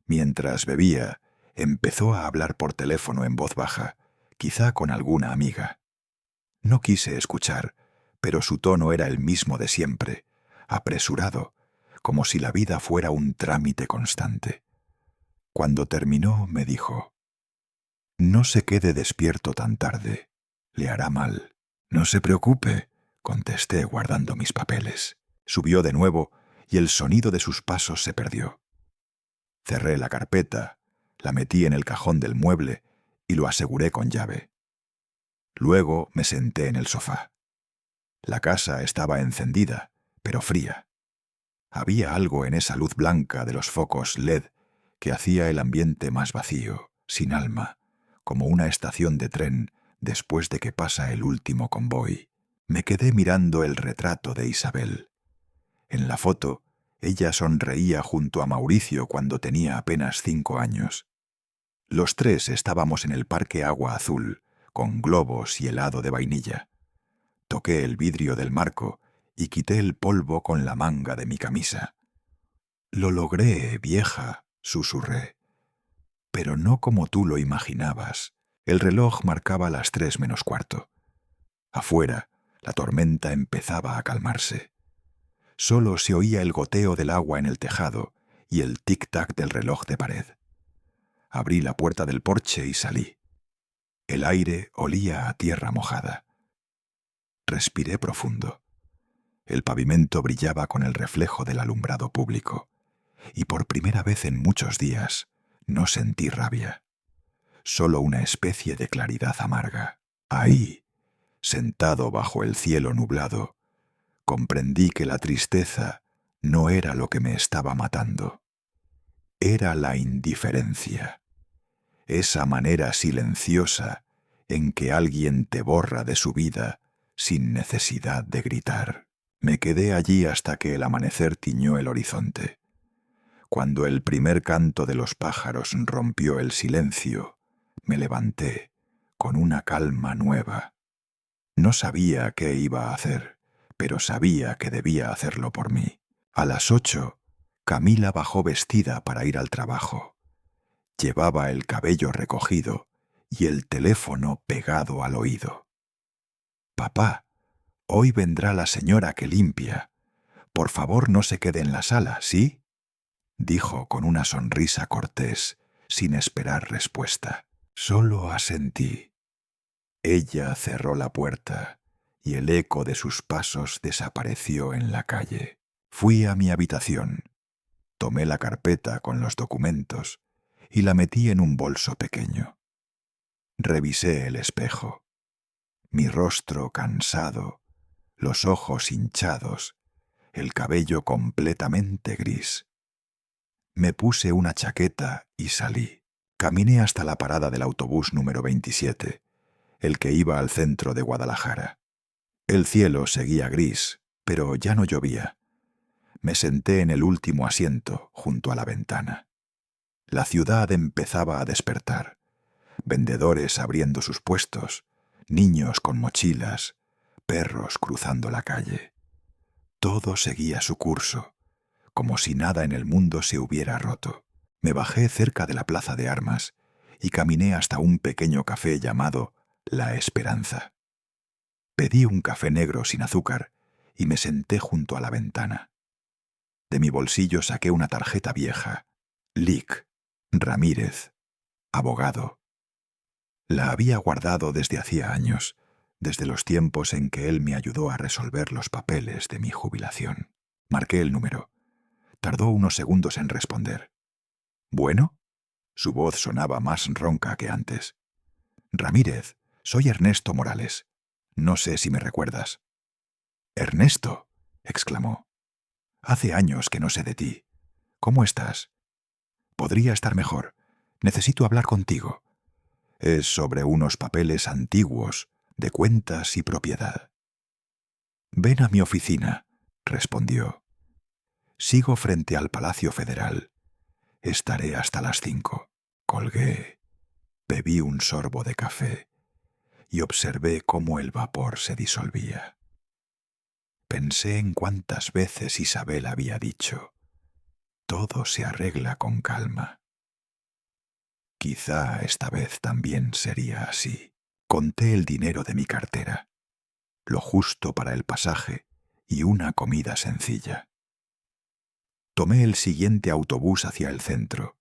Mientras bebía, empezó a hablar por teléfono en voz baja, quizá con alguna amiga. No quise escuchar, pero su tono era el mismo de siempre, apresurado, como si la vida fuera un trámite constante. Cuando terminó, me dijo: «No se quede despierto tan tarde. Le hará mal». «No se preocupe», contesté guardando mis papeles. Subió de nuevo y el sonido de sus pasos se perdió. Cerré la carpeta, la metí en el cajón del mueble y lo aseguré con llave. Luego me senté en el sofá. La casa estaba encendida, pero fría. Había algo en esa luz blanca de los focos LED que hacía el ambiente más vacío, sin alma, como una estación de tren después de que pasa el último convoy. Me quedé mirando el retrato de Isabel. En la foto, ella sonreía junto a Mauricio cuando tenía apenas 5 años. Los tres estábamos en el parque Agua Azul, con globos y helado de vainilla. Toqué el vidrio del marco y quité el polvo con la manga de mi camisa. «Lo logré, vieja», susurré. «Pero no como tú lo imaginabas». El reloj marcaba las 3 menos cuarto. Afuera, la tormenta empezaba a calmarse. Solo se oía el goteo del agua en el tejado y el tic-tac del reloj de pared. Abrí la puerta del porche y salí. El aire olía a tierra mojada. Respiré profundo. El pavimento brillaba con el reflejo del alumbrado público, y por primera vez en muchos días no sentí rabia. Solo una especie de claridad amarga. Ahí, sentado bajo el cielo nublado, comprendí que la tristeza no era lo que me estaba matando. Era la indiferencia, esa manera silenciosa en que alguien te borra de su vida sin necesidad de gritar. Me quedé allí hasta que el amanecer tiñó el horizonte. Cuando el primer canto de los pájaros rompió el silencio, me levanté con una calma nueva. No sabía qué iba a hacer, pero sabía que debía hacerlo por mí. A las 8, Camila bajó vestida para ir al trabajo. Llevaba el cabello recogido y el teléfono pegado al oído. «Papá, hoy vendrá la señora que limpia. Por favor, no se quede en la sala, ¿sí?», dijo con una sonrisa cortés, sin esperar respuesta. Solo asentí. Ella cerró la puerta y el eco de sus pasos desapareció en la calle. Fui a mi habitación. Tomé la carpeta con los documentos y la metí en un bolso pequeño. Revisé el espejo. Mi rostro cansado, los ojos hinchados, el cabello completamente gris. Me puse una chaqueta y salí. Caminé hasta la parada del autobús número 27, el que iba al centro de Guadalajara. El cielo seguía gris, pero ya no llovía. Me senté en el último asiento, junto a la ventana. La ciudad empezaba a despertar. Vendedores abriendo sus puestos, niños con mochilas, perros cruzando la calle. Todo seguía su curso, como si nada en el mundo se hubiera roto. Me bajé cerca de la plaza de armas y caminé hasta un pequeño café llamado La Esperanza. Pedí un café negro sin azúcar y me senté junto a la ventana. De mi bolsillo saqué una tarjeta vieja. Lic. Ramírez. Abogado. La había guardado desde hacía años, desde los tiempos en que él me ayudó a resolver los papeles de mi jubilación. Marqué el número. Tardó unos segundos en responder. ¿Bueno? Su voz sonaba más ronca que antes. Ramírez, soy Ernesto Morales. No sé si me recuerdas. —Ernesto —exclamó—. Hace años que no sé de ti. ¿Cómo estás? Podría estar mejor. Necesito hablar contigo. Es sobre unos papeles antiguos de cuentas y propiedad. Ven a mi oficina —respondió—. Sigo frente al Palacio Federal. Estaré hasta las 5. Colgué. Bebí un sorbo de café y observé cómo el vapor se disolvía. Pensé en cuántas veces Isabel había dicho: todo se arregla con calma. Quizá esta vez también sería así. Conté el dinero de mi cartera, lo justo para el pasaje y una comida sencilla. Tomé el siguiente autobús hacia el centro.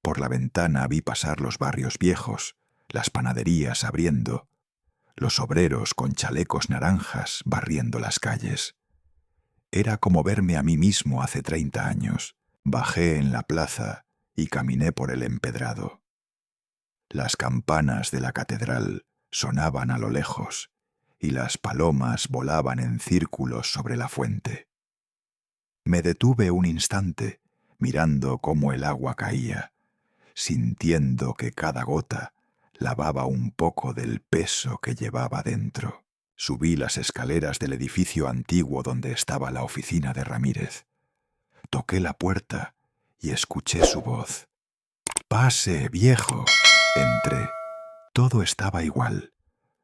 Por la ventana vi pasar los barrios viejos, las panaderías abriendo, los obreros con chalecos naranjas barriendo las calles. Era como verme a mí mismo hace 30 años. Bajé en la plaza y caminé por el empedrado. Las campanas de la catedral sonaban a lo lejos y las palomas volaban en círculos sobre la fuente. Me detuve un instante mirando cómo el agua caía, sintiendo que cada gota lavaba un poco del peso que llevaba dentro. Subí las escaleras del edificio antiguo donde estaba la oficina de Ramírez. Toqué la puerta y escuché su voz. «Pase, viejo». Entré. Todo estaba igual.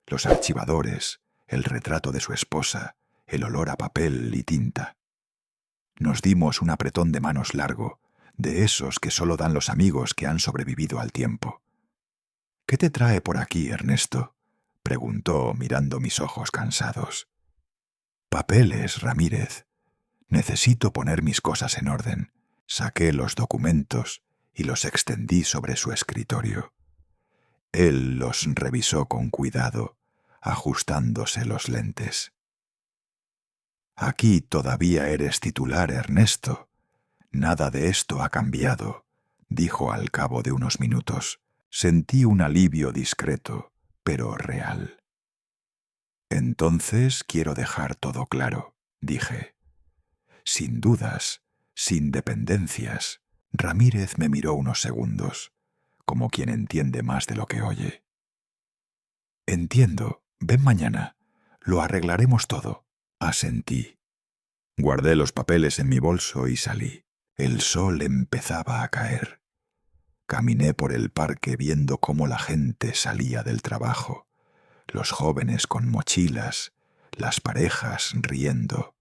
Los archivadores, el retrato de su esposa, el olor a papel y tinta. Nos dimos un apretón de manos largo, de esos que solo dan los amigos que han sobrevivido al tiempo. «¿Qué te trae por aquí, Ernesto?», preguntó mirando mis ojos cansados. «Papeles, Ramírez. Necesito poner mis cosas en orden». Saqué los documentos y los extendí sobre su escritorio. Él los revisó con cuidado, ajustándose los lentes. «Aquí todavía eres titular, Ernesto. Nada de esto ha cambiado», dijo al cabo de unos minutos. Sentí un alivio discreto, pero real. «Entonces quiero dejar todo claro», dije. «Sin dudas, sin dependencias». Ramírez me miró unos segundos, como quien entiende más de lo que oye. «Entiendo. Ven mañana. Lo arreglaremos todo», asentí. Guardé los papeles en mi bolso y salí. El sol empezaba a caer. Caminé por el parque viendo cómo la gente salía del trabajo, los jóvenes con mochilas, las parejas riendo.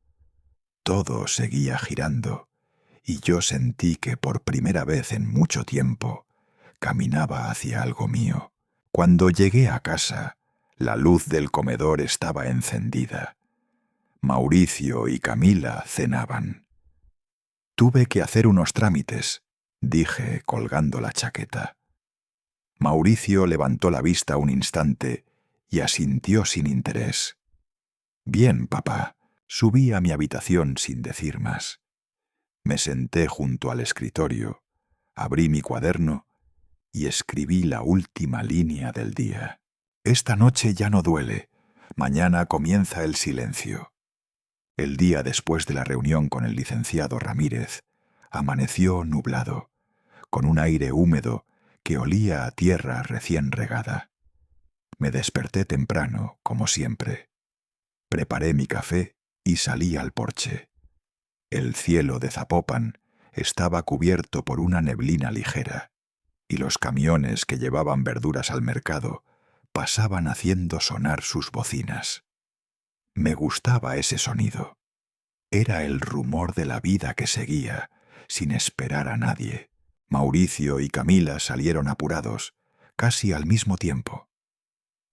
Todo seguía girando, y yo sentí que por primera vez en mucho tiempo caminaba hacia algo mío. Cuando llegué a casa, la luz del comedor estaba encendida. Mauricio y Camila cenaban. «Tuve que hacer unos trámites», dije colgando la chaqueta. Mauricio levantó la vista un instante y asintió sin interés. «Bien, papá». Subí a mi habitación sin decir más. Me senté junto al escritorio, abrí mi cuaderno y escribí la última línea del día. «Esta noche ya no duele. Mañana comienza el silencio». El día después de la reunión con el licenciado Ramírez, amaneció nublado, con un aire húmedo que olía a tierra recién regada. Me desperté temprano, como siempre. Preparé mi café y salí al porche. El cielo de Zapopan estaba cubierto por una neblina ligera, y los camiones que llevaban verduras al mercado pasaban haciendo sonar sus bocinas. Me gustaba ese sonido. Era el rumor de la vida que seguía, sin esperar a nadie. Mauricio y Camila salieron apurados, casi al mismo tiempo.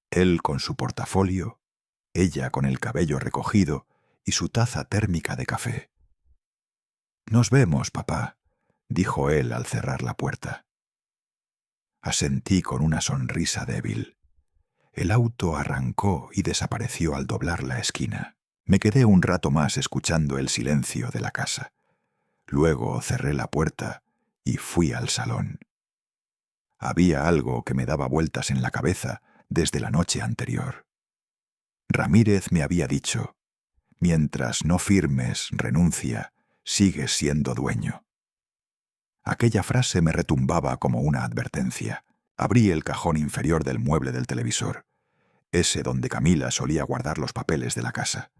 Él con su portafolio, ella con el cabello recogido y su taza térmica de café. «Nos vemos, papá», dijo él al cerrar la puerta. Asentí con una sonrisa débil. El auto arrancó y desapareció al doblar la esquina. Me quedé un rato más escuchando el silencio de la casa. Luego cerré la puerta y fui al salón. Había algo que me daba vueltas en la cabeza desde la noche anterior. Ramírez me había dicho: mientras no firmes renuncia, sigues siendo dueño. Aquella frase me retumbaba como una advertencia. Abrí el cajón inferior del mueble del televisor, ese donde Camila solía guardar los papeles de la casa.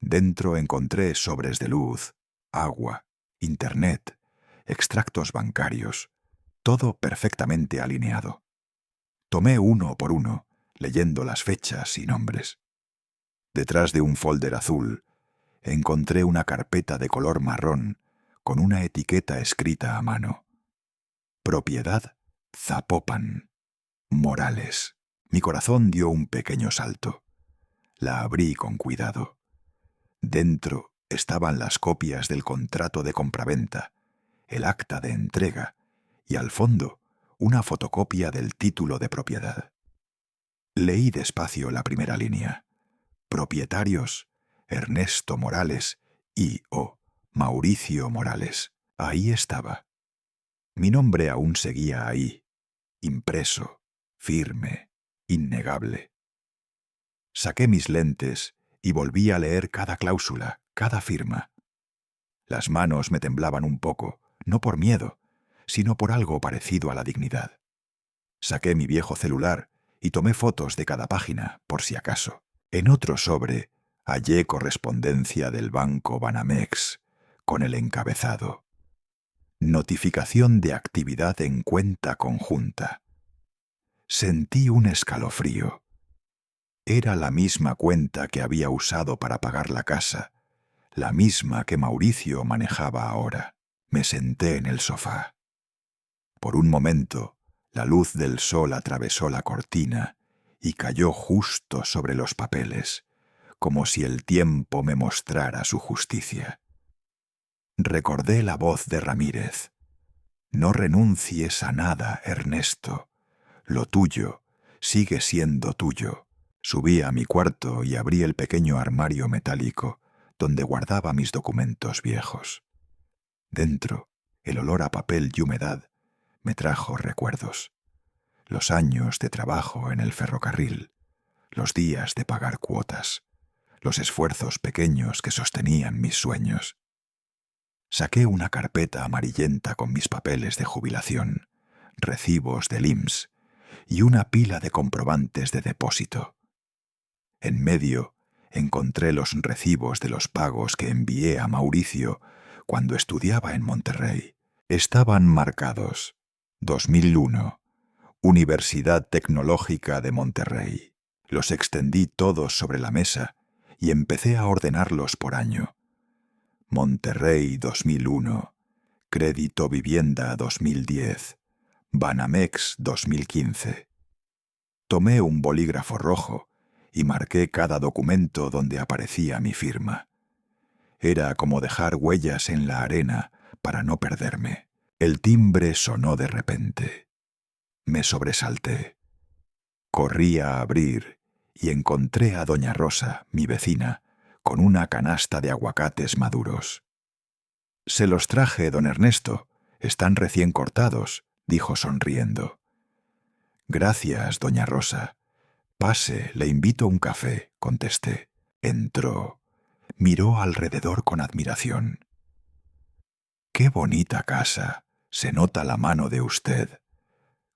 Dentro encontré sobres de luz, agua, internet, extractos bancarios, todo perfectamente alineado. Tomé uno por uno, leyendo las fechas y nombres. Detrás de un folder azul, encontré una carpeta de color marrón con una etiqueta escrita a mano. Propiedad Zapopan, Morales. Mi corazón dio un pequeño salto. La abrí con cuidado. Dentro estaban las copias del contrato de compraventa, el acta de entrega y al fondo una fotocopia del título de propiedad. Leí despacio la primera línea. Propietarios: Ernesto Morales y Mauricio Morales. Ahí estaba. Mi nombre aún seguía ahí, impreso, firme, innegable. Saqué mis lentes y volví a leer cada cláusula, cada firma. Las manos me temblaban un poco, no por miedo, sino por algo parecido a la dignidad. Saqué mi viejo celular y tomé fotos de cada página, por si acaso. En otro sobre hallé correspondencia del banco Banamex, con el encabezado: notificación de actividad en cuenta conjunta. Sentí un escalofrío. Era la misma cuenta que había usado para pagar la casa, la misma que Mauricio manejaba ahora. Me senté en el sofá. Por un momento, la luz del sol atravesó la cortina y cayó justo sobre los papeles, como si el tiempo me mostrara su justicia. Recordé la voz de Ramírez: no renuncies a nada, Ernesto. Lo tuyo sigue siendo tuyo. Subí a mi cuarto y abrí el pequeño armario metálico donde guardaba mis documentos viejos. Dentro, el olor a papel y humedad me trajo recuerdos. Los años de trabajo en el ferrocarril, los días de pagar cuotas, los esfuerzos pequeños que sostenían mis sueños. Saqué una carpeta amarillenta con mis papeles de jubilación, recibos del IMSS y una pila de comprobantes de depósito. En medio encontré los recibos de los pagos que envié a Mauricio cuando estudiaba en Monterrey. Estaban marcados: 2001, Universidad Tecnológica de Monterrey. Los extendí todos sobre la mesa y empecé a ordenarlos por año. Monterrey 2001, Crédito Vivienda 2010, Banamex 2015. Tomé un bolígrafo rojo y marqué cada documento donde aparecía mi firma. Era como dejar huellas en la arena para no perderme. El timbre sonó de repente. Me sobresalté. Corrí a abrir y encontré a doña Rosa, mi vecina, con una canasta de aguacates maduros. «Se los traje, don Ernesto. Están recién cortados», dijo sonriendo. «Gracias, doña Rosa. Pase, le invito un café», contesté. Entró. Miró alrededor con admiración. «Qué bonita casa. Se nota la mano de usted»,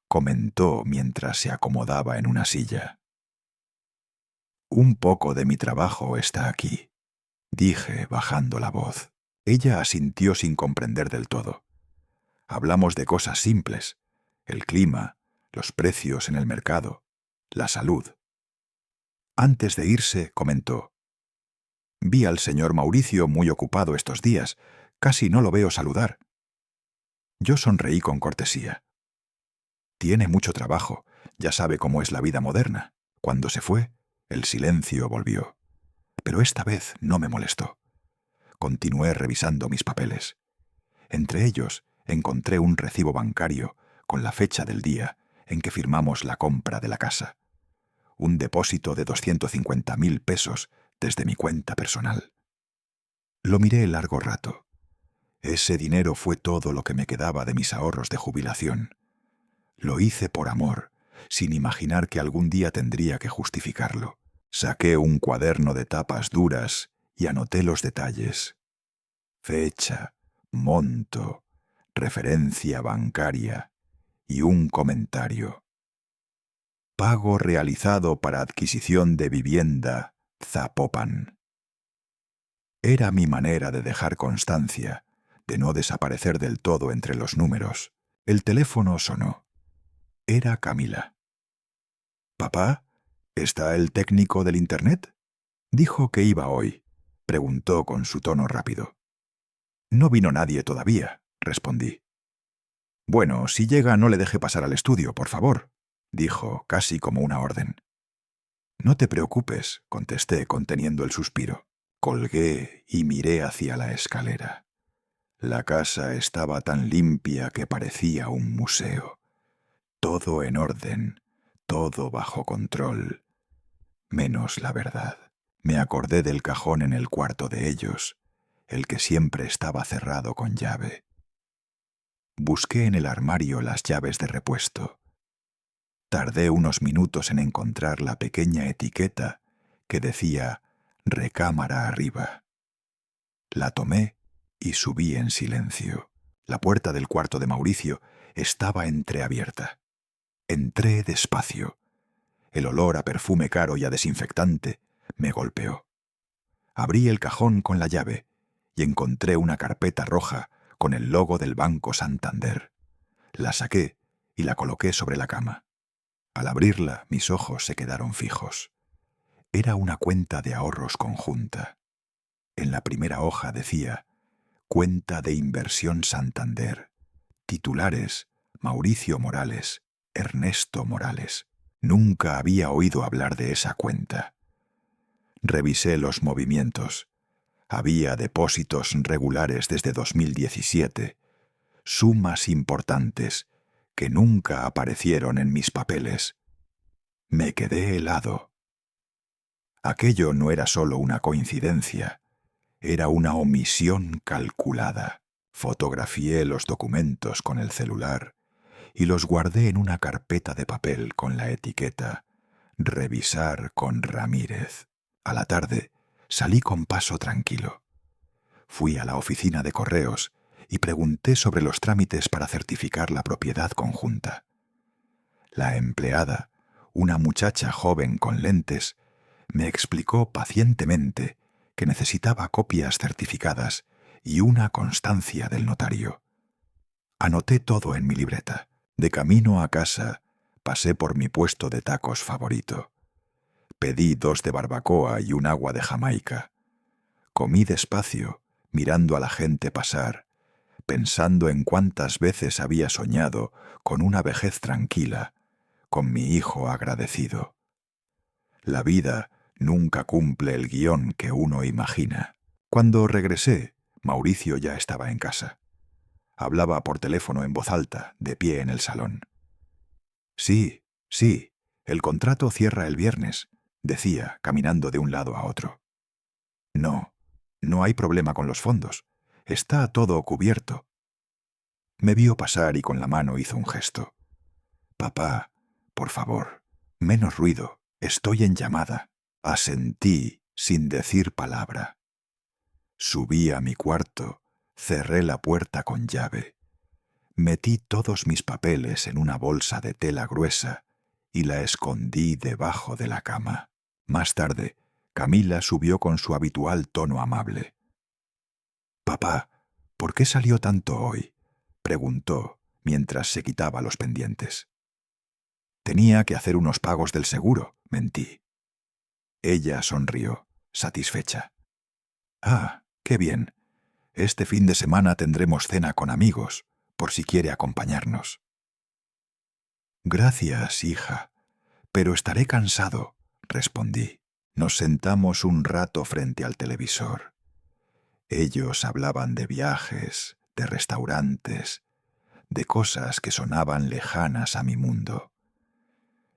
comentó mientras se acomodaba en una silla. «Un poco de mi trabajo está aquí», dije bajando la voz. Ella asintió sin comprender del todo. Hablamos de cosas simples: el clima, los precios en el mercado, la salud. Antes de irse, comentó: Vi al señor Mauricio muy ocupado estos días. Casi no lo veo saludar. Yo sonreí con cortesía. Tiene mucho trabajo. Ya sabe cómo es la vida moderna. Cuando se fue, el silencio volvió. Pero esta vez no me molestó. Continué revisando mis papeles. Entre ellos encontré un recibo bancario con la fecha del día en que firmamos la compra de la casa. Un depósito de 250.000 pesos desde mi cuenta personal. Lo miré largo rato. Ese dinero fue todo lo que me quedaba de mis ahorros de jubilación. Lo hice por amor, sin imaginar que algún día tendría que justificarlo. Saqué un cuaderno de tapas duras y anoté los detalles. Fecha, monto, referencia bancaria y un comentario. Pago realizado para adquisición de vivienda, Zapopan. Era mi manera de dejar constancia, de no desaparecer del todo entre los números. El teléfono sonó. Era Camila. «¿Papá? ¿Está el técnico del Internet?» Dijo que iba hoy. Preguntó con su tono rápido. «No vino nadie todavía», respondí. «Bueno, si llega no le deje pasar al estudio, por favor», dijo, casi como una orden. «No te preocupes», contesté conteniendo el suspiro. Colgué y miré hacia la escalera. La casa estaba tan limpia que parecía un museo. Todo en orden, todo bajo control. Menos la verdad. Me acordé del cajón en el cuarto de ellos, el que siempre estaba cerrado con llave. Busqué en el armario las llaves de repuesto. Tardé unos minutos en encontrar la pequeña etiqueta que decía «Recámara arriba». La tomé y subí en silencio. La puerta del cuarto de Mauricio estaba entreabierta. Entré despacio. El olor a perfume caro y a desinfectante me golpeó. Abrí el cajón con la llave y encontré una carpeta roja con el logo del Banco Santander. La saqué y la coloqué sobre la cama. Al abrirla, mis ojos se quedaron fijos. Era una cuenta de ahorros conjunta. En la primera hoja decía «Cuenta de inversión Santander». Titulares: Mauricio Morales, Ernesto Morales. Nunca había oído hablar de esa cuenta. Revisé los movimientos. Había depósitos regulares desde 2017, sumas importantes que nunca aparecieron en mis papeles. Me quedé helado. Aquello no era solo una coincidencia, era una omisión calculada. Fotografié los documentos con el celular y los guardé en una carpeta de papel con la etiqueta «Revisar con Ramírez». A la tarde salí con paso tranquilo. Fui a la oficina de correos y pregunté sobre los trámites para certificar la propiedad conjunta. La empleada, una muchacha joven con lentes, me explicó pacientemente que necesitaba copias certificadas y una constancia del notario. Anoté todo en mi libreta. De camino a casa, pasé por mi puesto de tacos favorito. Pedí 2 de barbacoa y un agua de Jamaica. Comí despacio, mirando a la gente pasar, pensando en cuántas veces había soñado con una vejez tranquila, con mi hijo agradecido. La vida nunca cumple el guión que uno imagina. Cuando regresé, Mauricio ya estaba en casa. Hablaba por teléfono en voz alta, de pie en el salón. «Sí, sí, el contrato cierra el viernes», decía, caminando de un lado a otro. «No, no hay problema con los fondos. Está todo cubierto». Me vio pasar y con la mano hizo un gesto. «Papá, por favor, menos ruido, estoy en llamada». Asentí sin decir palabra. Subí a mi cuarto, cerré la puerta con llave. Metí todos mis papeles en una bolsa de tela gruesa y la escondí debajo de la cama. Más tarde, Camila subió con su habitual tono amable. «Papá, ¿por qué salió tanto hoy?», preguntó mientras se quitaba los pendientes. «Tenía que hacer unos pagos del seguro», mentí. Ella sonrió, satisfecha. Ah, qué bien. Este fin de semana tendremos cena con amigos, por si quiere acompañarnos. Gracias, hija, pero estaré cansado, respondí. Nos sentamos un rato frente al televisor. Ellos hablaban de viajes, de restaurantes, de cosas que sonaban lejanas a mi mundo.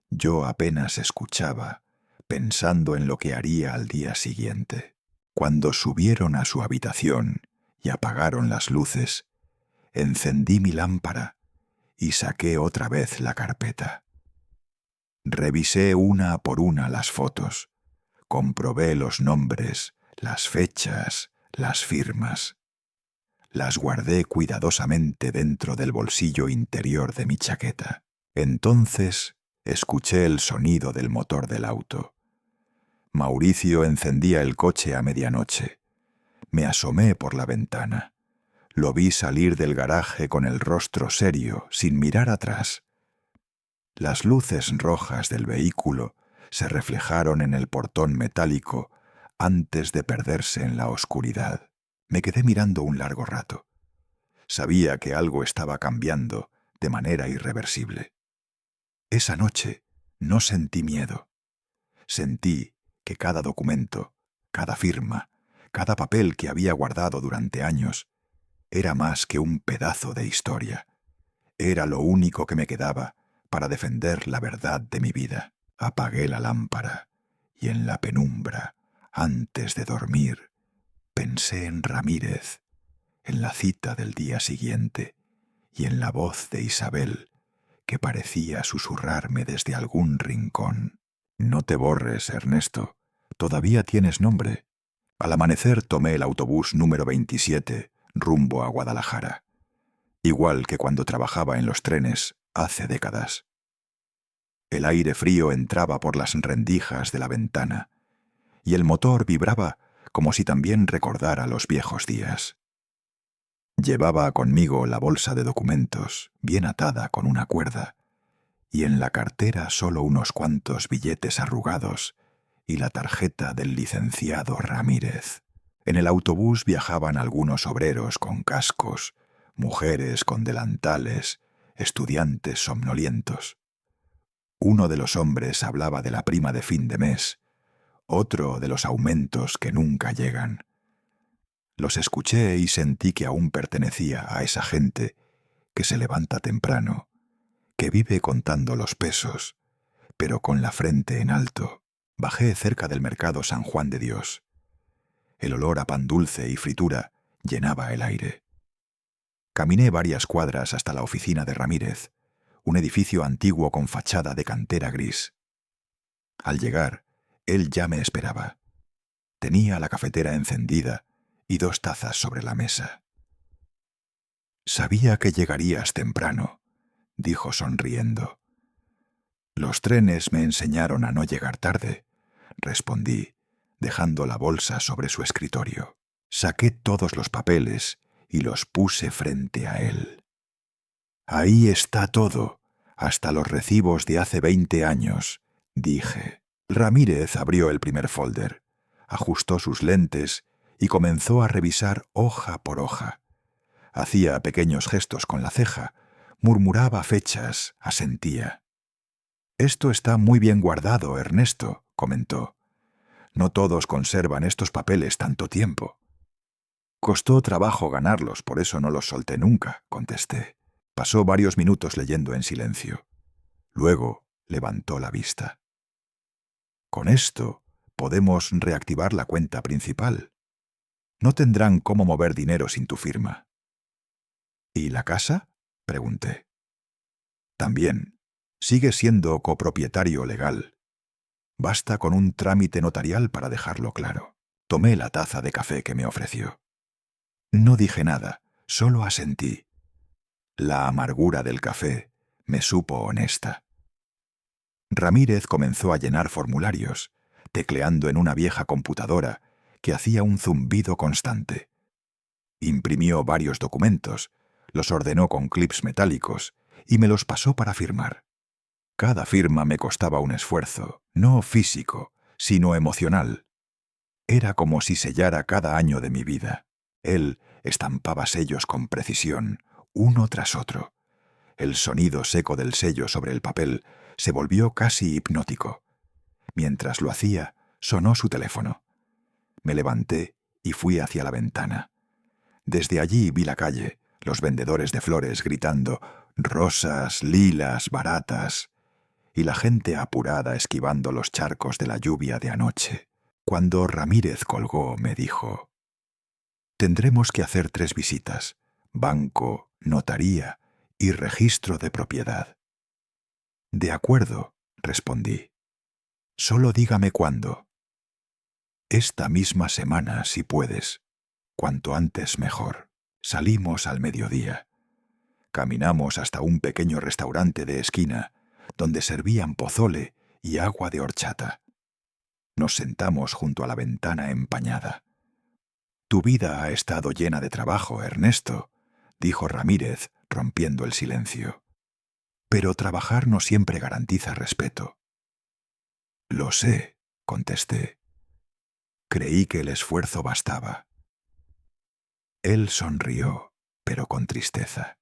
Yo apenas escuchaba, pensando en lo que haría al día siguiente. Cuando subieron a su habitación y apagaron las luces, encendí mi lámpara y saqué otra vez la carpeta. Revisé una por una las fotos, comprobé los nombres, las fechas, las firmas. Las guardé cuidadosamente dentro del bolsillo interior de mi chaqueta. Entonces escuché el sonido del motor del auto. Mauricio encendía el coche a medianoche. Me asomé por la ventana. Lo vi salir del garaje con el rostro serio, sin mirar atrás. Las luces rojas del vehículo se reflejaron en el portón metálico antes de perderse en la oscuridad. Me quedé mirando un largo rato. Sabía que algo estaba cambiando de manera irreversible. Esa noche no sentí miedo. Sentí que cada documento, cada firma, cada papel que había guardado durante años, era más que un pedazo de historia. Era lo único que me quedaba para defender la verdad de mi vida. Apagué la lámpara y en la penumbra, antes de dormir, pensé en Ramírez, en la cita del día siguiente y en la voz de Isabel que parecía susurrarme desde algún rincón. No te borres, Ernesto. Todavía tienes nombre. Al amanecer tomé el autobús número 27 rumbo a Guadalajara, igual que cuando trabajaba en los trenes hace décadas. El aire frío entraba por las rendijas de la ventana y el motor vibraba como si también recordara los viejos días. Llevaba conmigo la bolsa de documentos, bien atada con una cuerda, y en la cartera solo unos cuantos billetes arrugados y la tarjeta del licenciado Ramírez. En el autobús viajaban algunos obreros con cascos, mujeres con delantales, estudiantes somnolientos. Uno de los hombres hablaba de la prima de fin de mes, otro de los aumentos que nunca llegan. Los escuché y sentí que aún pertenecía a esa gente que se levanta temprano, que vive contando los pesos, pero con la frente en alto. Bajé cerca del mercado San Juan de Dios. El olor a pan dulce y fritura llenaba el aire. Caminé varias cuadras hasta la oficina de Ramírez, un edificio antiguo con fachada de cantera gris. Al llegar, él ya me esperaba. Tenía la cafetera encendida y 2 tazas sobre la mesa. «Sabía que llegarías temprano», dijo sonriendo. «Los trenes me enseñaron a no llegar tarde», respondí, dejando la bolsa sobre su escritorio. Saqué todos los papeles y los puse frente a él. «Ahí está todo, hasta los recibos de hace 20 años», dije. Ramírez abrió el primer folder, ajustó sus lentes y comenzó a revisar hoja por hoja. Hacía pequeños gestos con la ceja, murmuraba fechas, asentía. «Esto está muy bien guardado, Ernesto», comentó. «No todos conservan estos papeles tanto tiempo». «Costó trabajo ganarlos, por eso no los solté nunca», contesté. Pasó varios minutos leyendo en silencio. Luego levantó la vista. «Con esto podemos reactivar la cuenta principal. No tendrán cómo mover dinero sin tu firma». «¿Y la casa?», pregunté. «También. Sigue siendo copropietario legal. Basta con un trámite notarial para dejarlo claro». Tomé la taza de café que me ofreció. No dije nada, solo asentí. La amargura del café me supo honesta. Ramírez comenzó a llenar formularios, tecleando en una vieja computadora que hacía un zumbido constante. Imprimió varios documentos, los ordenó con clips metálicos y me los pasó para firmar. Cada firma me costaba un esfuerzo, no físico, sino emocional. Era como si sellara cada año de mi vida. Él estampaba sellos con precisión, uno tras otro. El sonido seco del sello sobre el papel se volvió casi hipnótico. Mientras lo hacía, sonó su teléfono. Me levanté y fui hacia la ventana. Desde allí vi la calle, los vendedores de flores gritando «rosas, lilas, baratas», y la gente apurada esquivando los charcos de la lluvia de anoche. Cuando Ramírez colgó, me dijo: «Tendremos que hacer 3 visitas: banco, notaría y registro de propiedad». «De acuerdo», respondí. «Solo dígame cuándo». «Esta misma semana, si puedes. Cuanto antes mejor». Salimos al mediodía. Caminamos hasta un pequeño restaurante de esquina, donde servían pozole y agua de horchata. Nos sentamos junto a la ventana empañada. «Tu vida ha estado llena de trabajo, Ernesto», dijo Ramírez, rompiendo el silencio. «Pero trabajar no siempre garantiza respeto». «Lo sé», contesté. Creí que el esfuerzo bastaba. Él sonrió, pero con tristeza.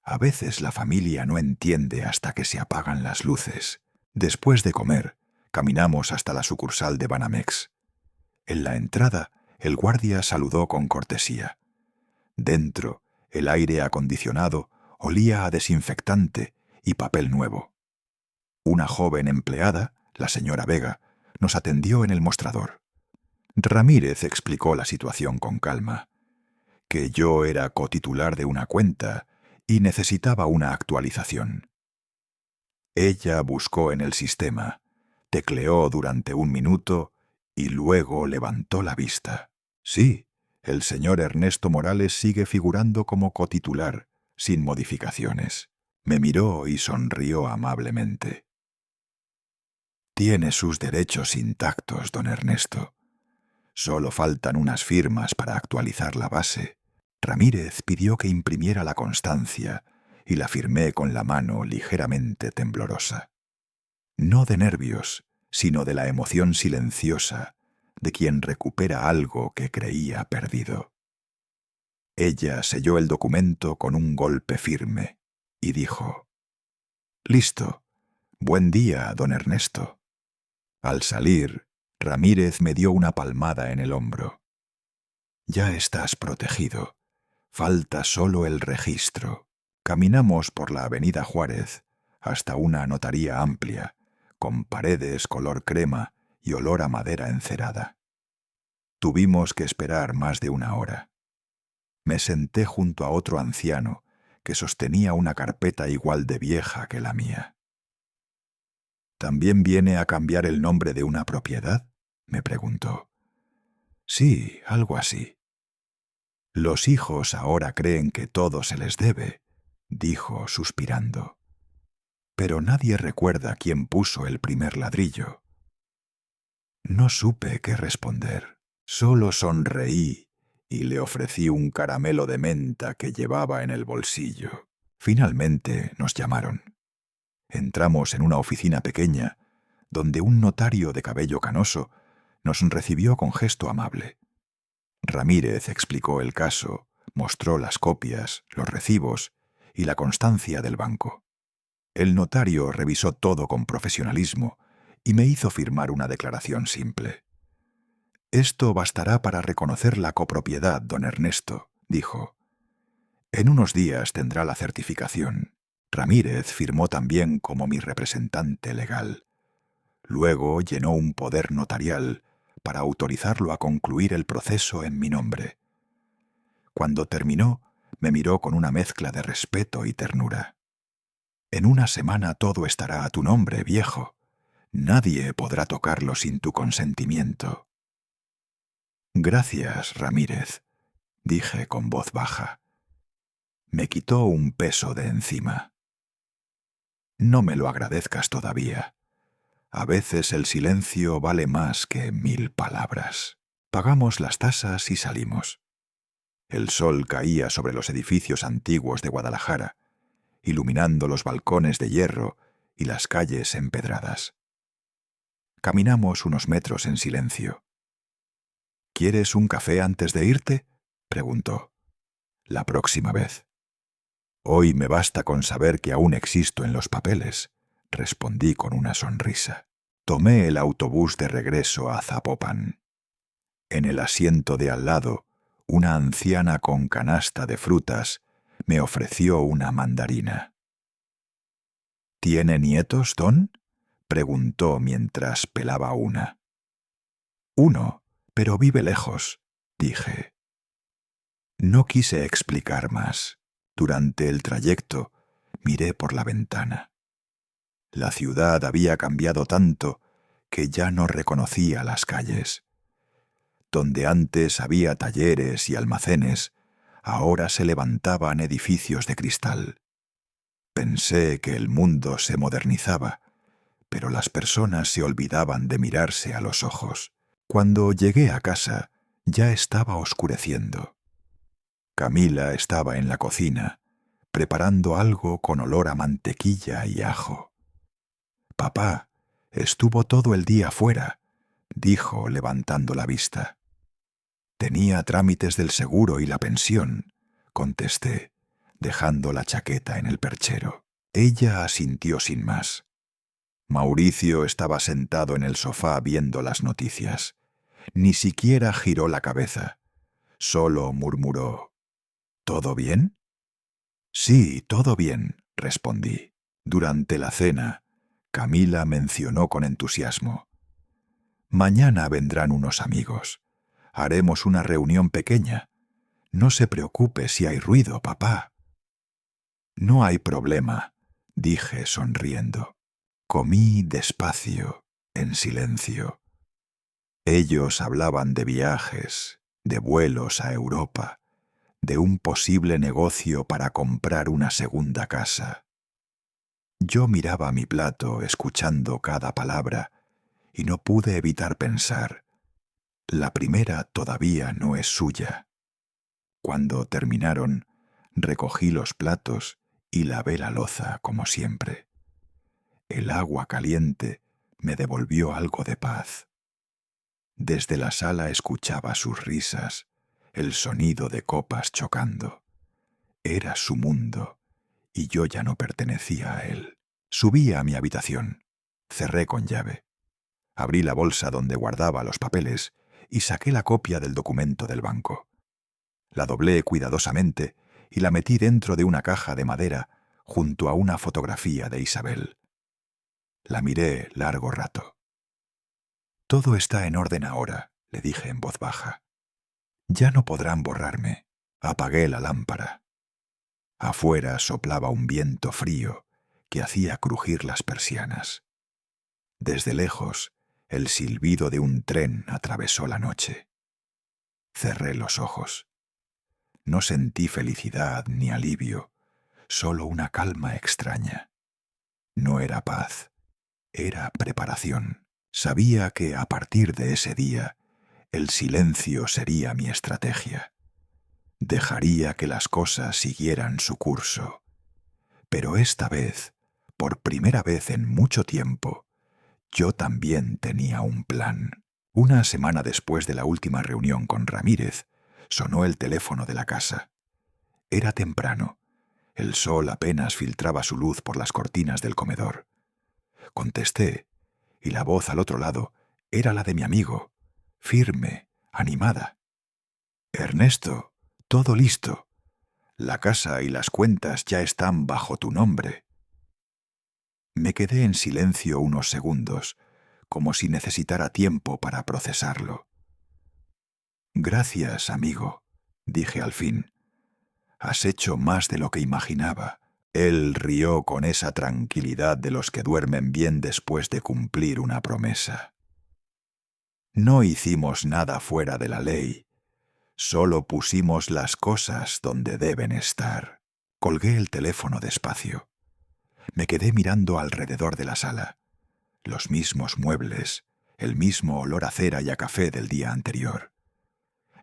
A veces la familia no entiende hasta que se apagan las luces. Después de comer, caminamos hasta la sucursal de Banamex. En la entrada, el guardia saludó con cortesía. Dentro, el aire acondicionado olía a desinfectante y papel nuevo. Una joven empleada, la señora Vega, nos atendió en el mostrador. Ramírez explicó la situación con calma, que yo era cotitular de una cuenta y necesitaba una actualización. Ella buscó en el sistema, tecleó durante 1 minuto y luego levantó la vista. Sí, el señor Ernesto Morales sigue figurando como cotitular, sin modificaciones. Me miró y sonrió amablemente. Tiene sus derechos intactos, don Ernesto. Solo faltan unas firmas para actualizar la base. Ramírez pidió que imprimiera la constancia y la firmé con la mano ligeramente temblorosa. No de nervios, sino de la emoción silenciosa de quien recupera algo que creía perdido. Ella selló el documento con un golpe firme y dijo: «Listo. Buen día, don Ernesto». Al salir, Ramírez me dio una palmada en el hombro. «Ya estás protegido. Falta solo el registro». Caminamos por la avenida Juárez hasta una notaría amplia, con paredes color crema y olor a madera encerada. Tuvimos que esperar más de 1 hora. Me senté junto a otro anciano que sostenía una carpeta igual de vieja que la mía. «¿También viene a cambiar el nombre de una propiedad?», me preguntó. «Sí, algo así». «Los hijos ahora creen que todo se les debe», dijo suspirando. «Pero nadie recuerda quién puso el primer ladrillo». No supe qué responder. Solo sonreí y le ofrecí un caramelo de menta que llevaba en el bolsillo. Finalmente nos llamaron. Entramos en una oficina pequeña, donde un notario de cabello canoso nos recibió con gesto amable. Ramírez explicó el caso, mostró las copias, los recibos y la constancia del banco. El notario revisó todo con profesionalismo y me hizo firmar una declaración simple. «Esto bastará para reconocer la copropiedad, don Ernesto», dijo. «En unos días tendrá la certificación». Ramírez firmó también como mi representante legal. Luego llenó un poder notarial para autorizarlo a concluir el proceso en mi nombre. Cuando terminó, me miró con una mezcla de respeto y ternura. «En 1 semana todo estará a tu nombre, viejo. Nadie podrá tocarlo sin tu consentimiento». «Gracias, Ramírez», dije con voz baja. Me quitó un peso de encima. «No me lo agradezcas todavía. A veces el silencio vale más que 1000 palabras». Pagamos las tasas y salimos. El sol caía sobre los edificios antiguos de Guadalajara, iluminando los balcones de hierro y las calles empedradas. Caminamos unos metros en silencio. ¿Quieres un café antes de irte?, preguntó. La próxima vez. Hoy me basta con saber que aún existo en los papeles, respondí con una sonrisa. Tomé el autobús de regreso a Zapopan. En el asiento de al lado, una anciana con canasta de frutas me ofreció una mandarina. ¿Tiene nietos, Don?, preguntó mientras pelaba una. Uno, pero vive lejos, dije. No quise explicar más. Durante el trayecto, miré por la ventana. La ciudad había cambiado tanto que ya no reconocía las calles. Donde antes había talleres y almacenes, ahora se levantaban edificios de cristal. Pensé que el mundo se modernizaba, pero las personas se olvidaban de mirarse a los ojos. Cuando llegué a casa, ya estaba oscureciendo. Camila estaba en la cocina, preparando algo con olor a mantequilla y ajo. «Papá, estuvo todo el día fuera», dijo levantando la vista. «Tenía trámites del seguro y la pensión», contesté, dejando la chaqueta en el perchero. Ella asintió sin más. Mauricio estaba sentado en el sofá viendo las noticias. Ni siquiera giró la cabeza. Solo murmuró: «¿Todo bien?». «Sí, todo bien», respondí. Durante la cena, Camila mencionó con entusiasmo: «Mañana vendrán unos amigos. Haremos una reunión pequeña. No se preocupe si hay ruido, papá». «No hay problema», dije sonriendo. Comí despacio, en silencio. Ellos hablaban de viajes, de vuelos a Europa, de un posible negocio para comprar una segunda casa. Yo miraba mi plato escuchando cada palabra y no pude evitar pensar: la primera todavía no es suya. Cuando terminaron, recogí los platos y lavé la loza como siempre. El agua caliente me devolvió algo de paz. Desde la sala escuchaba sus risas, el sonido de copas chocando. Era su mundo, y yo ya no pertenecía a él. Subí a mi habitación. Cerré con llave. Abrí la bolsa donde guardaba los papeles y saqué la copia del documento del banco. La doblé cuidadosamente y la metí dentro de una caja de madera junto a una fotografía de Isabel. La miré largo rato. «Todo está en orden ahora», le dije en voz baja. «Ya no podrán borrarme». Apagué la lámpara. Afuera soplaba un viento frío que hacía crujir las persianas. Desde lejos, el silbido de un tren atravesó la noche. Cerré los ojos. No sentí felicidad ni alivio, solo una calma extraña. No era paz, era preparación. Sabía que a partir de ese día, el silencio sería mi estrategia. Dejaría que las cosas siguieran su curso. Pero esta vez, por primera vez en mucho tiempo, yo también tenía un plan. Una semana después de la última reunión con Ramírez, sonó el teléfono de la casa. Era temprano. El sol apenas filtraba su luz por las cortinas del comedor. Contesté, y la voz al otro lado era la de mi amigo, firme, animada. «Ernesto, todo listo. La casa y las cuentas ya están bajo tu nombre». Me quedé en silencio unos segundos, como si necesitara tiempo para procesarlo. «Gracias, amigo», dije al fin. «Has hecho más de lo que imaginaba». Él rió con esa tranquilidad de los que duermen bien después de cumplir una promesa. «No hicimos nada fuera de la ley. Solo pusimos las cosas donde deben estar». Colgué el teléfono despacio. Me quedé mirando alrededor de la sala. Los mismos muebles, el mismo olor a cera y a café del día anterior.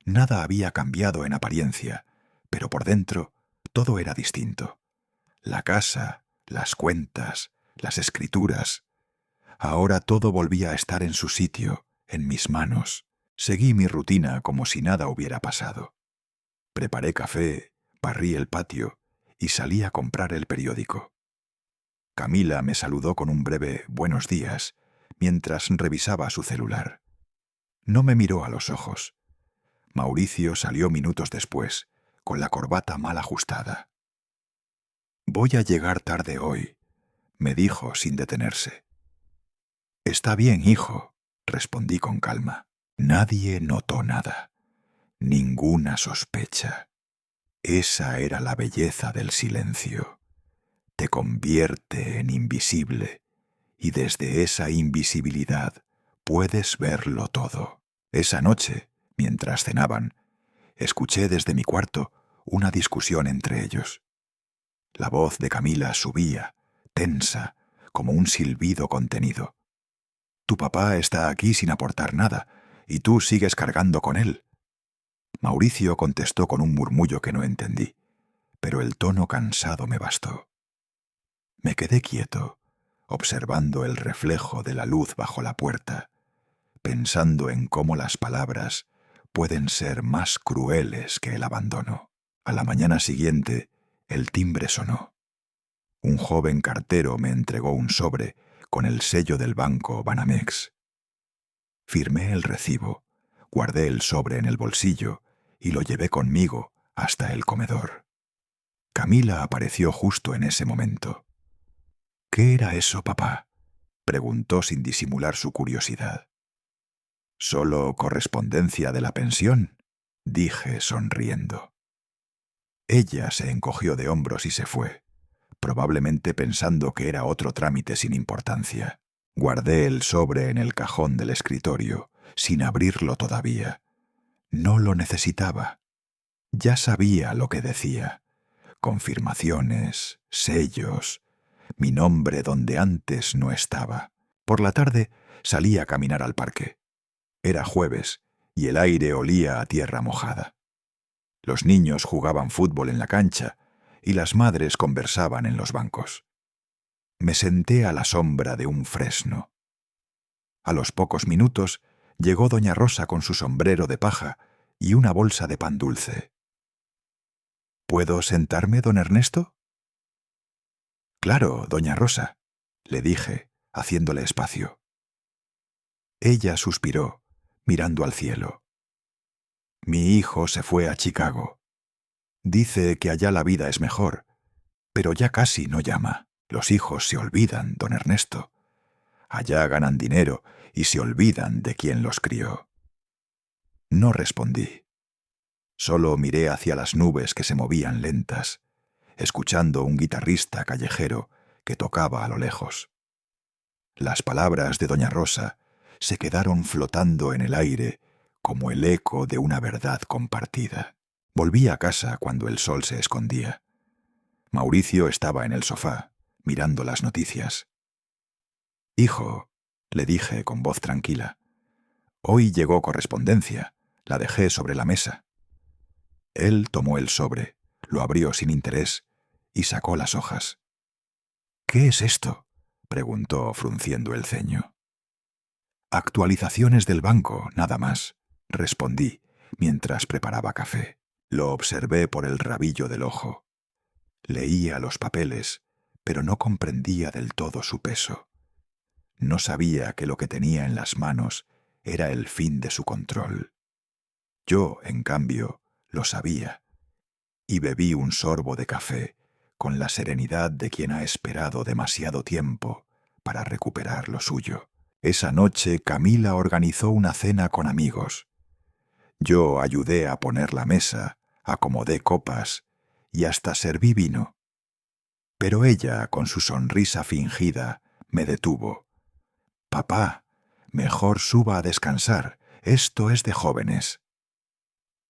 Nada había cambiado en apariencia, pero por dentro todo era distinto. La casa, las cuentas, las escrituras. Ahora todo volvía a estar en su sitio, en mis manos. Seguí mi rutina como si nada hubiera pasado. Preparé café, barrí el patio y salí a comprar el periódico. Camila me saludó con un breve «buenos días» mientras revisaba su celular. No me miró a los ojos. Mauricio salió minutos después, con la corbata mal ajustada. «Voy a llegar tarde hoy», me dijo sin detenerse. «Está bien, hijo», respondí con calma. Nadie notó nada, ninguna sospecha. Esa era la belleza del silencio. Te convierte en invisible y desde esa invisibilidad puedes verlo todo. Esa noche, mientras cenaban, escuché desde mi cuarto una discusión entre ellos. La voz de Camila subía, tensa, como un silbido contenido. «Tu papá está aquí sin aportar nada, y tú sigues cargando con él». Mauricio contestó con un murmullo que no entendí, pero el tono cansado me bastó. Me quedé quieto, observando el reflejo de la luz bajo la puerta, pensando en cómo las palabras pueden ser más crueles que el abandono. A la mañana siguiente, el timbre sonó. Un joven cartero me entregó un sobre con el sello del banco Banamex. Firmé el recibo, guardé el sobre en el bolsillo y lo llevé conmigo hasta el comedor. Camila apareció justo en ese momento. «¿Qué era eso, papá?», preguntó sin disimular su curiosidad. «¿Solo correspondencia de la pensión?», dije sonriendo. Ella se encogió de hombros y se fue, probablemente pensando que era otro trámite sin importancia. Guardé el sobre en el cajón del escritorio, sin abrirlo todavía. No lo necesitaba. Ya sabía lo que decía. Confirmaciones, sellos, mi nombre donde antes no estaba. Por la tarde salí a caminar al parque. Era jueves y el aire olía a tierra mojada. Los niños jugaban fútbol en la cancha y las madres conversaban en los bancos. Me senté a la sombra de un fresno. A los pocos minutos llegó doña Rosa con su sombrero de paja y una bolsa de pan dulce. «¿Puedo sentarme, don Ernesto?». «Claro, doña Rosa», le dije, haciéndole espacio. Ella suspiró, mirando al cielo. «Mi hijo se fue a Chicago. Dice que allá la vida es mejor, pero ya casi no llama. Los hijos se olvidan, don Ernesto. Allá ganan dinero y se olvidan de quién los crió». No respondí. Solo miré hacia las nubes que se movían lentas, escuchando un guitarrista callejero que tocaba a lo lejos. Las palabras de doña Rosa se quedaron flotando en el aire como el eco de una verdad compartida. Volví a casa cuando el sol se escondía. Mauricio estaba en el sofá, mirando las noticias. «Hijo», le dije con voz tranquila, «hoy llegó correspondencia. La dejé sobre la mesa». Él tomó el sobre, lo abrió sin interés y sacó las hojas. «¿Qué es esto?», preguntó frunciendo el ceño. «Actualizaciones del banco, nada más», respondí mientras preparaba café. Lo observé por el rabillo del ojo. Leía los papeles, pero no comprendía del todo su peso. No sabía que lo que tenía en las manos era el fin de su control. Yo, en cambio, lo sabía, y bebí un sorbo de café con la serenidad de quien ha esperado demasiado tiempo para recuperar lo suyo. Esa noche Camila organizó una cena con amigos. Yo ayudé a poner la mesa, acomodé copas y hasta serví vino. Pero ella, con su sonrisa fingida, me detuvo. «Papá, mejor suba a descansar, esto es de jóvenes».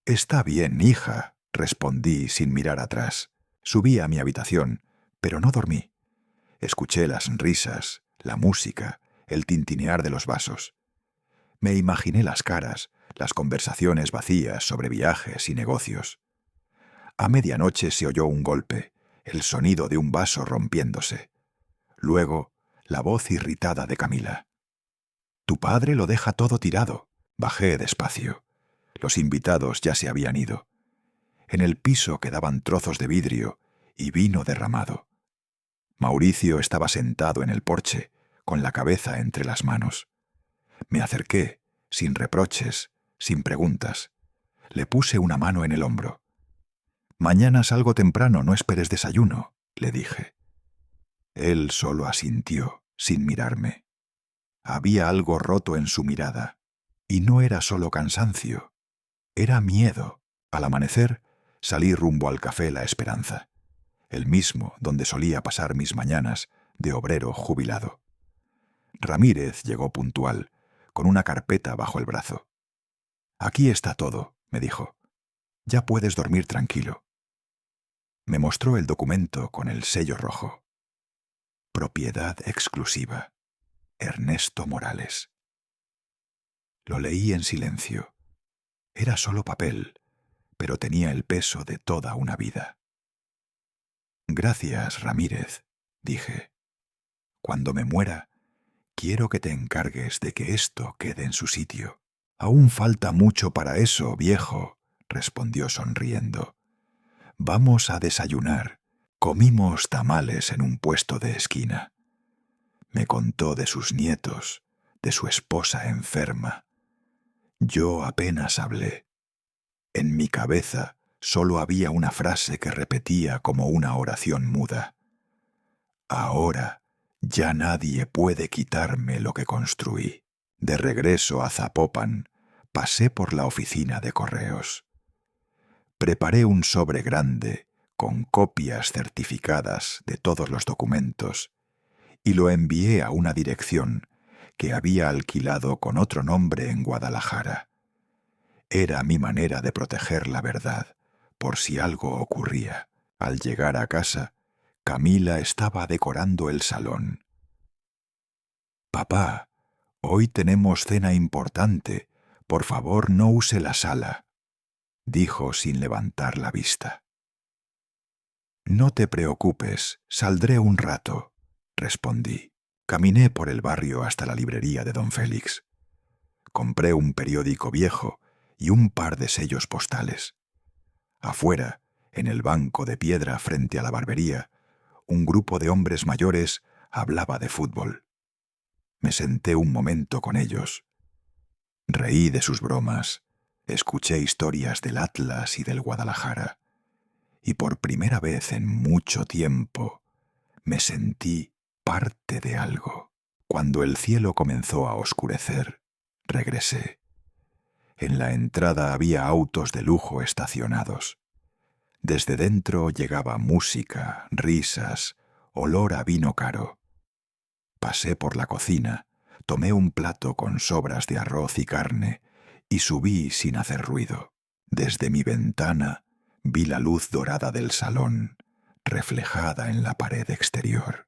«Está bien, hija», respondí sin mirar atrás. Subí a mi habitación, pero no dormí. Escuché las risas, la música, el tintinear de los vasos. Me imaginé las caras, las conversaciones vacías sobre viajes y negocios. A medianoche se oyó un golpe, el sonido de un vaso rompiéndose. Luego, la voz irritada de Camila. «Tu padre lo deja todo tirado». Bajé despacio. Los invitados ya se habían ido. En el piso quedaban trozos de vidrio y vino derramado. Mauricio estaba sentado en el porche, con la cabeza entre las manos. Me acerqué, sin reproches, sin preguntas. Le puse una mano en el hombro. «Mañana salgo temprano, no esperes desayuno», le dije. Él solo asintió, sin mirarme. Había algo roto en su mirada, y no era solo cansancio, era miedo. Al amanecer, salí rumbo al Café La Esperanza, el mismo donde solía pasar mis mañanas de obrero jubilado. Ramírez llegó puntual, con una carpeta bajo el brazo. «Aquí está todo», me dijo. «Ya puedes dormir tranquilo». Me mostró el documento con el sello rojo. Propiedad exclusiva. Ernesto Morales. Lo leí en silencio. Era solo papel, pero tenía el peso de toda una vida. «Gracias, Ramírez», dije. «Cuando me muera, quiero que te encargues de que esto quede en su sitio». «Aún falta mucho para eso, viejo», respondió sonriendo. «Vamos a desayunar». Comimos tamales en un puesto de esquina. Me contó de sus nietos, de su esposa enferma. Yo apenas hablé. En mi cabeza solo había una frase que repetía como una oración muda. «Ahora ya nadie puede quitarme lo que construí». De regreso a Zapopan, pasé por la oficina de correos. Preparé un sobre grande con copias certificadas de todos los documentos y lo envié a una dirección que había alquilado con otro nombre en Guadalajara. Era mi manera de proteger la verdad, por si algo ocurría. Al llegar a casa, Camila estaba decorando el salón. «Papá, hoy tenemos cena importante. Por favor, no use la sala», dijo sin levantar la vista. «No te preocupes, saldré un rato», respondí. Caminé por el barrio hasta la librería de don Félix. Compré un periódico viejo y un par de sellos postales. Afuera, en el banco de piedra frente a la barbería, un grupo de hombres mayores hablaba de fútbol. Me senté un momento con ellos. Reí de sus bromas, escuché historias del Atlas y del Guadalajara, y por primera vez en mucho tiempo me sentí parte de algo. Cuando el cielo comenzó a oscurecer, regresé. En la entrada había autos de lujo estacionados. Desde dentro llegaba música, risas, olor a vino caro. Pasé por la cocina, tomé un plato con sobras de arroz y carne y subí sin hacer ruido. Desde mi ventana vi la luz dorada del salón, reflejada en la pared exterior.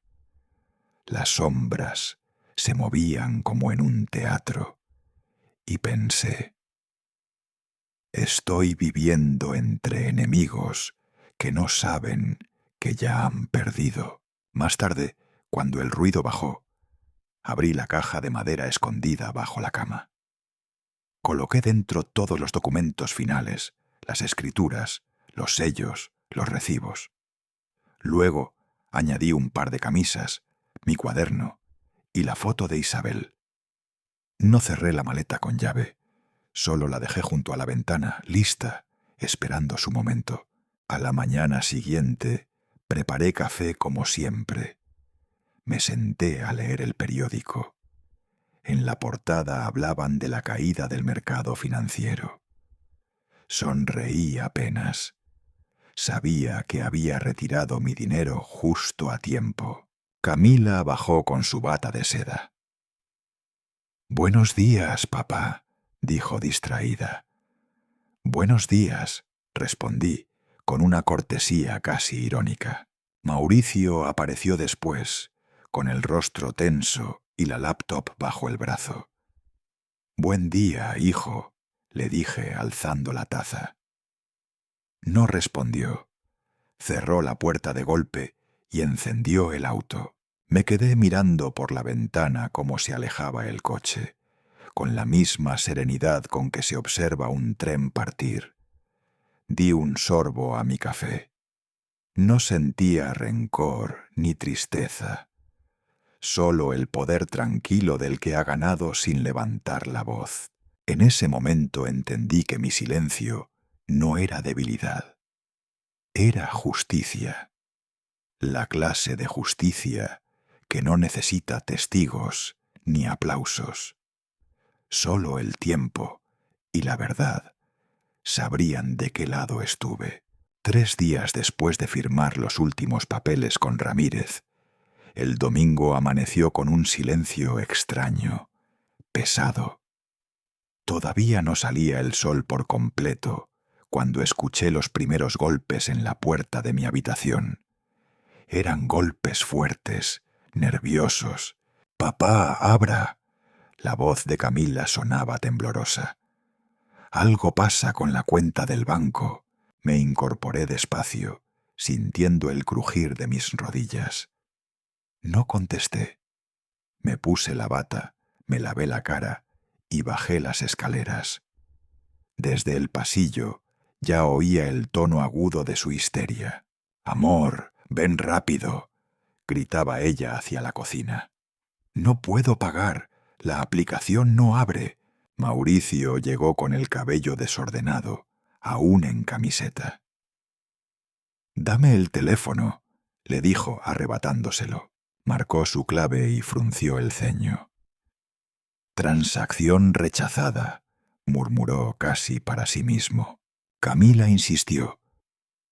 Las sombras se movían como en un teatro, y pensé: estoy viviendo entre enemigos que no saben que ya han perdido. Más tarde, cuando el ruido bajó, abrí la caja de madera escondida bajo la cama. Coloqué dentro todos los documentos finales, las escrituras, los sellos, los recibos. Luego añadí un par de camisas, mi cuaderno y la foto de Isabel. No cerré la maleta con llave, solo la dejé junto a la ventana, lista, esperando su momento. A la mañana siguiente preparé café como siempre. Me senté a leer el periódico. En la portada hablaban de la caída del mercado financiero. Sonreí apenas. Sabía que había retirado mi dinero justo a tiempo. Camila bajó con su bata de seda. «Buenos días, papá», dijo distraída. «Buenos días», respondí, con una cortesía casi irónica. Mauricio apareció después, con el rostro tenso y la laptop bajo el brazo. «Buen día, hijo», le dije alzando la taza. No respondió. Cerró la puerta de golpe y encendió el auto. Me quedé mirando por la ventana cómo se alejaba el coche, con la misma serenidad con que se observa un tren partir. Di un sorbo a mi café. No sentía rencor ni tristeza, solo el poder tranquilo del que ha ganado sin levantar la voz. En ese momento entendí que mi silencio no era debilidad, era justicia, la clase de justicia que no necesita testigos ni aplausos. Solo el tiempo y la verdad sabrían de qué lado estuve. 3 días después de firmar los últimos papeles con Ramírez, el domingo amaneció con un silencio extraño, pesado. Todavía no salía el sol por completo cuando escuché los primeros golpes en la puerta de mi habitación. Eran golpes fuertes, nerviosos. «¡Papá, abra!». La voz de Camila sonaba temblorosa. «Algo pasa con la cuenta del banco». Me incorporé despacio, sintiendo el crujir de mis rodillas. No contesté. Me puse la bata, me lavé la cara y bajé las escaleras. Desde el pasillo ya oía el tono agudo de su histeria. «Amor, ven rápido», gritaba ella hacia la cocina. «No puedo pagar, la aplicación no abre». Mauricio llegó con el cabello desordenado, aún en camiseta. «Dame el teléfono», le dijo arrebatándoselo. Marcó su clave y frunció el ceño. «Transacción rechazada», murmuró casi para sí mismo. Camila insistió.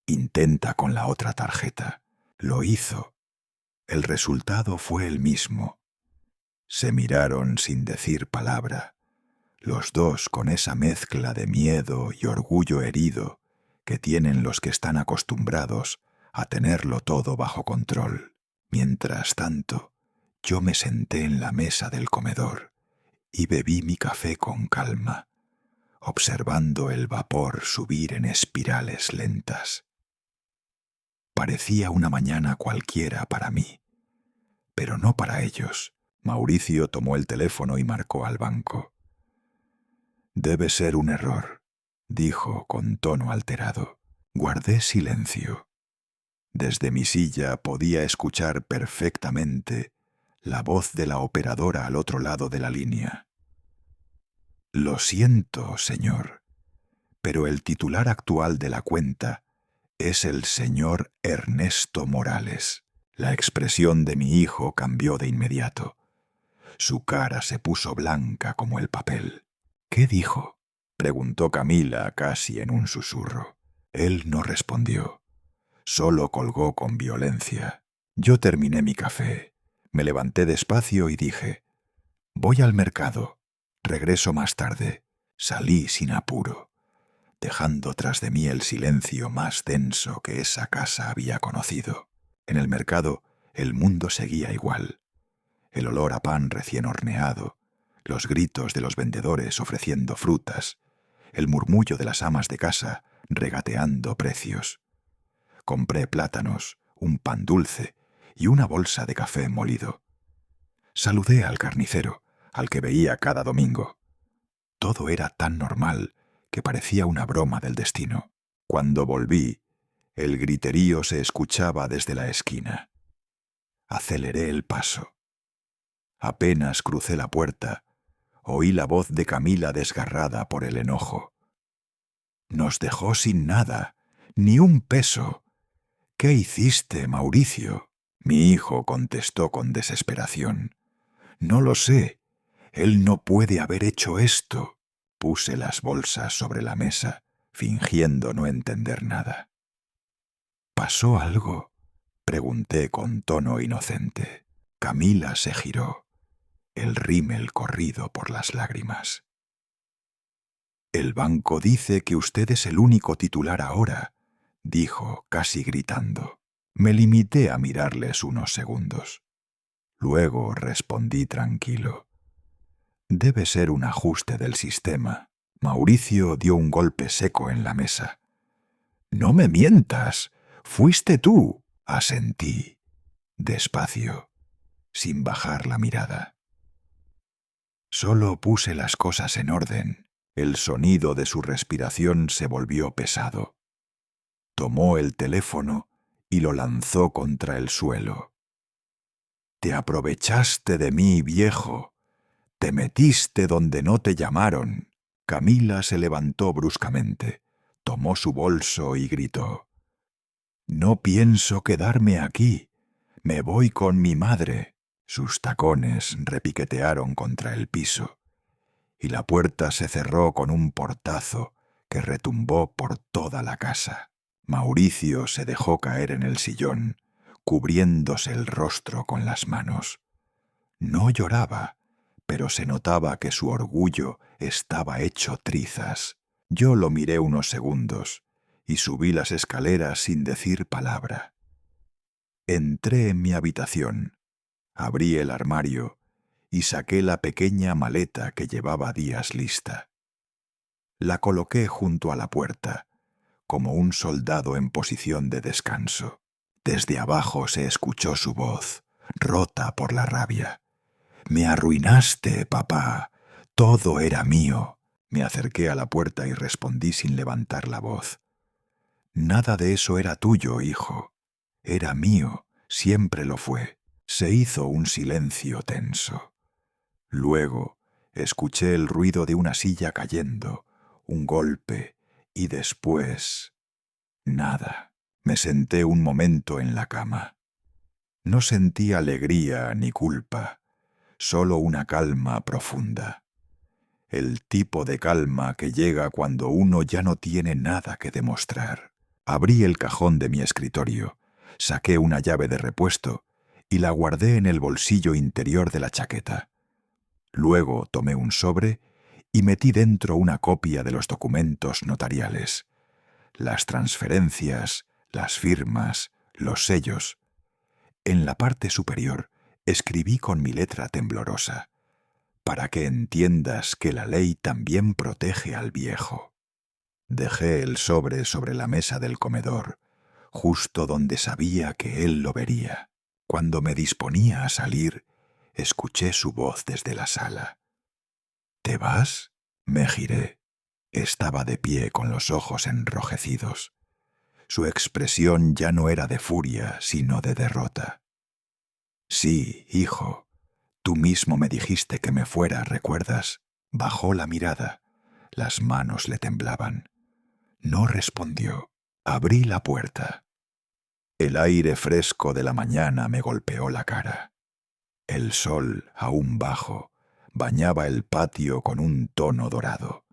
«Intenta con la otra tarjeta». Lo hizo. El resultado fue el mismo. Se miraron sin decir palabra, los dos con esa mezcla de miedo y orgullo herido que tienen los que están acostumbrados a tenerlo todo bajo control. Mientras tanto, yo me senté en la mesa del comedor y bebí mi café con calma, observando el vapor subir en espirales lentas. Parecía una mañana cualquiera para mí, pero no para ellos. Mauricio tomó el teléfono y marcó al banco. «Debe ser un error», dijo con tono alterado. Guardé silencio. Desde mi silla podía escuchar perfectamente la voz de la operadora al otro lado de la línea. «Lo siento, señor, pero el titular actual de la cuenta es el señor Ernesto Morales». La expresión de mi hijo cambió de inmediato. Su cara se puso blanca como el papel. «¿Qué dijo?», preguntó Camila casi en un susurro. Él no respondió. Solo colgó con violencia. Yo terminé mi café. Me levanté despacio y dije: «Voy al mercado. Regreso más tarde». Salí sin apuro, dejando tras de mí el silencio más denso que esa casa había conocido. En el mercado el mundo seguía igual. El olor a pan recién horneado, los gritos de los vendedores ofreciendo frutas, el murmullo de las amas de casa regateando precios. Compré plátanos, un pan dulce y una bolsa de café molido. Saludé al carnicero, al que veía cada domingo. Todo era tan normal que parecía una broma del destino. Cuando volví, el griterío se escuchaba desde la esquina. Aceleré el paso. Apenas crucé la puerta, oí la voz de Camila desgarrada por el enojo. «Nos dejó sin nada, ni un peso». «¿Qué hiciste, Mauricio?», mi hijo contestó con desesperación. «No lo sé. Él no puede haber hecho esto». Puse las bolsas sobre la mesa, fingiendo no entender nada. «¿Pasó algo?», pregunté con tono inocente. Camila se giró, el rímel corrido por las lágrimas. «El banco dice que usted es el único titular ahora», dijo casi gritando. Me limité a mirarles unos segundos. Luego respondí tranquilo: «Debe ser un ajuste del sistema». Mauricio dio un golpe seco en la mesa. «No me mientas. Fuiste tú», asentí. Despacio. sin bajar la mirada. Solo puse las cosas en orden. El sonido de su respiración se volvió pesado. Tomó el teléfono y lo lanzó contra el suelo. «Te aprovechaste de mí, viejo. Te metiste donde no te llamaron». Camila se levantó bruscamente, tomó su bolso y gritó: «No pienso quedarme aquí. Me voy con mi madre». Sus tacones repiquetearon contra el piso, y la puerta se cerró con un portazo que retumbó por toda la casa. Mauricio se dejó caer en el sillón, cubriéndose el rostro con las manos. No lloraba, pero se notaba que su orgullo estaba hecho trizas. Yo lo miré unos segundos y subí las escaleras sin decir palabra. Entré en mi habitación, abrí el armario y saqué la pequeña maleta que llevaba días lista. La coloqué junto a la puerta, como un soldado en posición de descanso. Desde abajo se escuchó su voz, rota por la rabia. «Me arruinaste, papá. Todo era mío». Me acerqué a la puerta y respondí sin levantar la voz: «Nada de eso era tuyo, hijo. Era mío, siempre lo fue». Se hizo un silencio tenso. Luego escuché el ruido de una silla cayendo, un golpe, y después nada. Me senté un momento en la cama. No sentí alegría ni culpa, solo una calma profunda. El tipo de calma que llega cuando uno ya no tiene nada que demostrar. Abrí el cajón de mi escritorio, saqué una llave de repuesto y la guardé en el bolsillo interior de la chaqueta. Luego tomé un sobre y metí dentro una copia de los documentos notariales, las transferencias, las firmas, los sellos. En la parte superior escribí con mi letra temblorosa: «Para que entiendas que la ley también protege al viejo». Dejé el sobre la mesa del comedor, justo donde sabía que él lo vería. Cuando me disponía a salir, escuché su voz desde la sala. «¿Te vas?» Me giré. Estaba de pie con los ojos enrojecidos. Su expresión ya no era de furia, sino de derrota. «Sí, hijo. Tú mismo me dijiste que me fuera, ¿recuerdas?» Bajó la mirada. Las manos le temblaban. No respondió. Abrí la puerta. El aire fresco de la mañana me golpeó la cara. El sol, aún bajo, bañaba el patio con un tono dorado.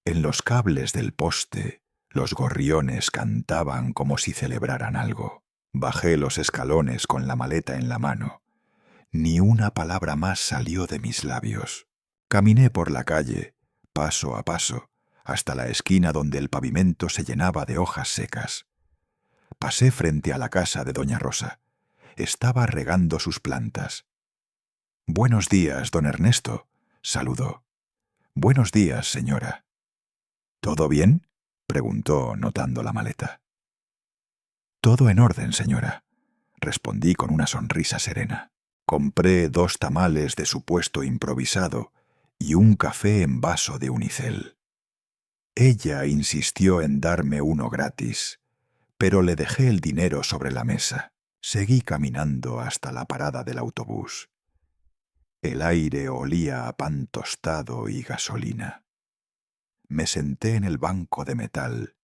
En los cables del poste, los gorriones cantaban como si celebraran algo. Bajé los escalones con la maleta en la mano. Ni una palabra más salió de mis labios. Caminé por la calle, paso a paso, hasta la esquina donde el pavimento se llenaba de hojas secas. Pasé frente a la casa de doña Rosa. Estaba regando sus plantas. «Buenos días, don Ernesto», saludó. «Buenos días, señora». «¿Todo bien?», preguntó, notando la maleta. «Todo en orden, señora», respondí con una sonrisa serena. Compré 2 tamales de su puesto improvisado y un café en vaso de unicel. Ella insistió en darme uno gratis, pero le dejé el dinero sobre la mesa. Seguí caminando hasta la parada del autobús. El aire olía a pan tostado y gasolina. Me senté en el banco de metal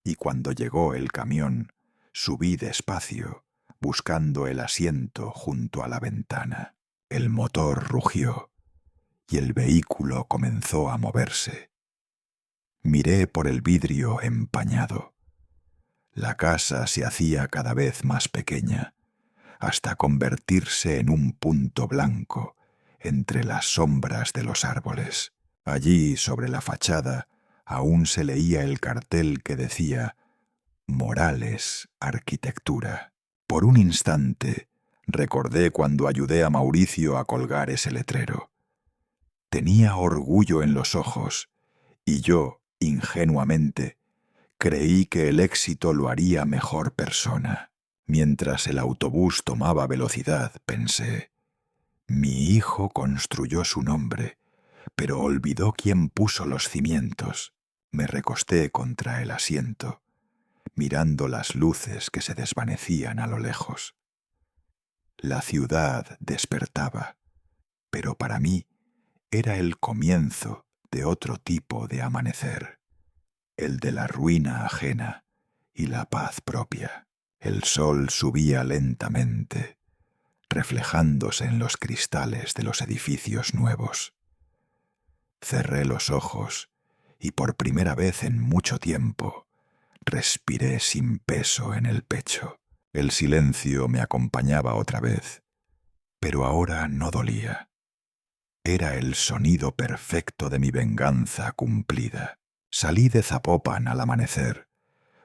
y cuando llegó el camión subí despacio, buscando el asiento junto a la ventana. El motor rugió y el vehículo comenzó a moverse. Miré por el vidrio empañado. La casa se hacía cada vez más pequeña, hasta convertirse en un punto blanco entre las sombras de los árboles. Allí, sobre la fachada, aún se leía el cartel que decía «Morales, Arquitectura». Por un instante recordé cuando ayudé a Mauricio a colgar ese letrero. Tenía orgullo en los ojos y yo, ingenuamente, creí que el éxito lo haría mejor persona. Mientras el autobús tomaba velocidad, pensé, mi hijo construyó su nombre, pero olvidó quién puso los cimientos. Me recosté contra el asiento, mirando las luces que se desvanecían a lo lejos. La ciudad despertaba, pero para mí era el comienzo de otro tipo de amanecer, el de la ruina ajena y la paz propia. El sol subía lentamente, reflejándose en los cristales de los edificios nuevos. Cerré los ojos y por primera vez en mucho tiempo respiré sin peso en el pecho. El silencio me acompañaba otra vez, pero ahora no dolía. Era el sonido perfecto de mi venganza cumplida. Salí de Zapopan al amanecer,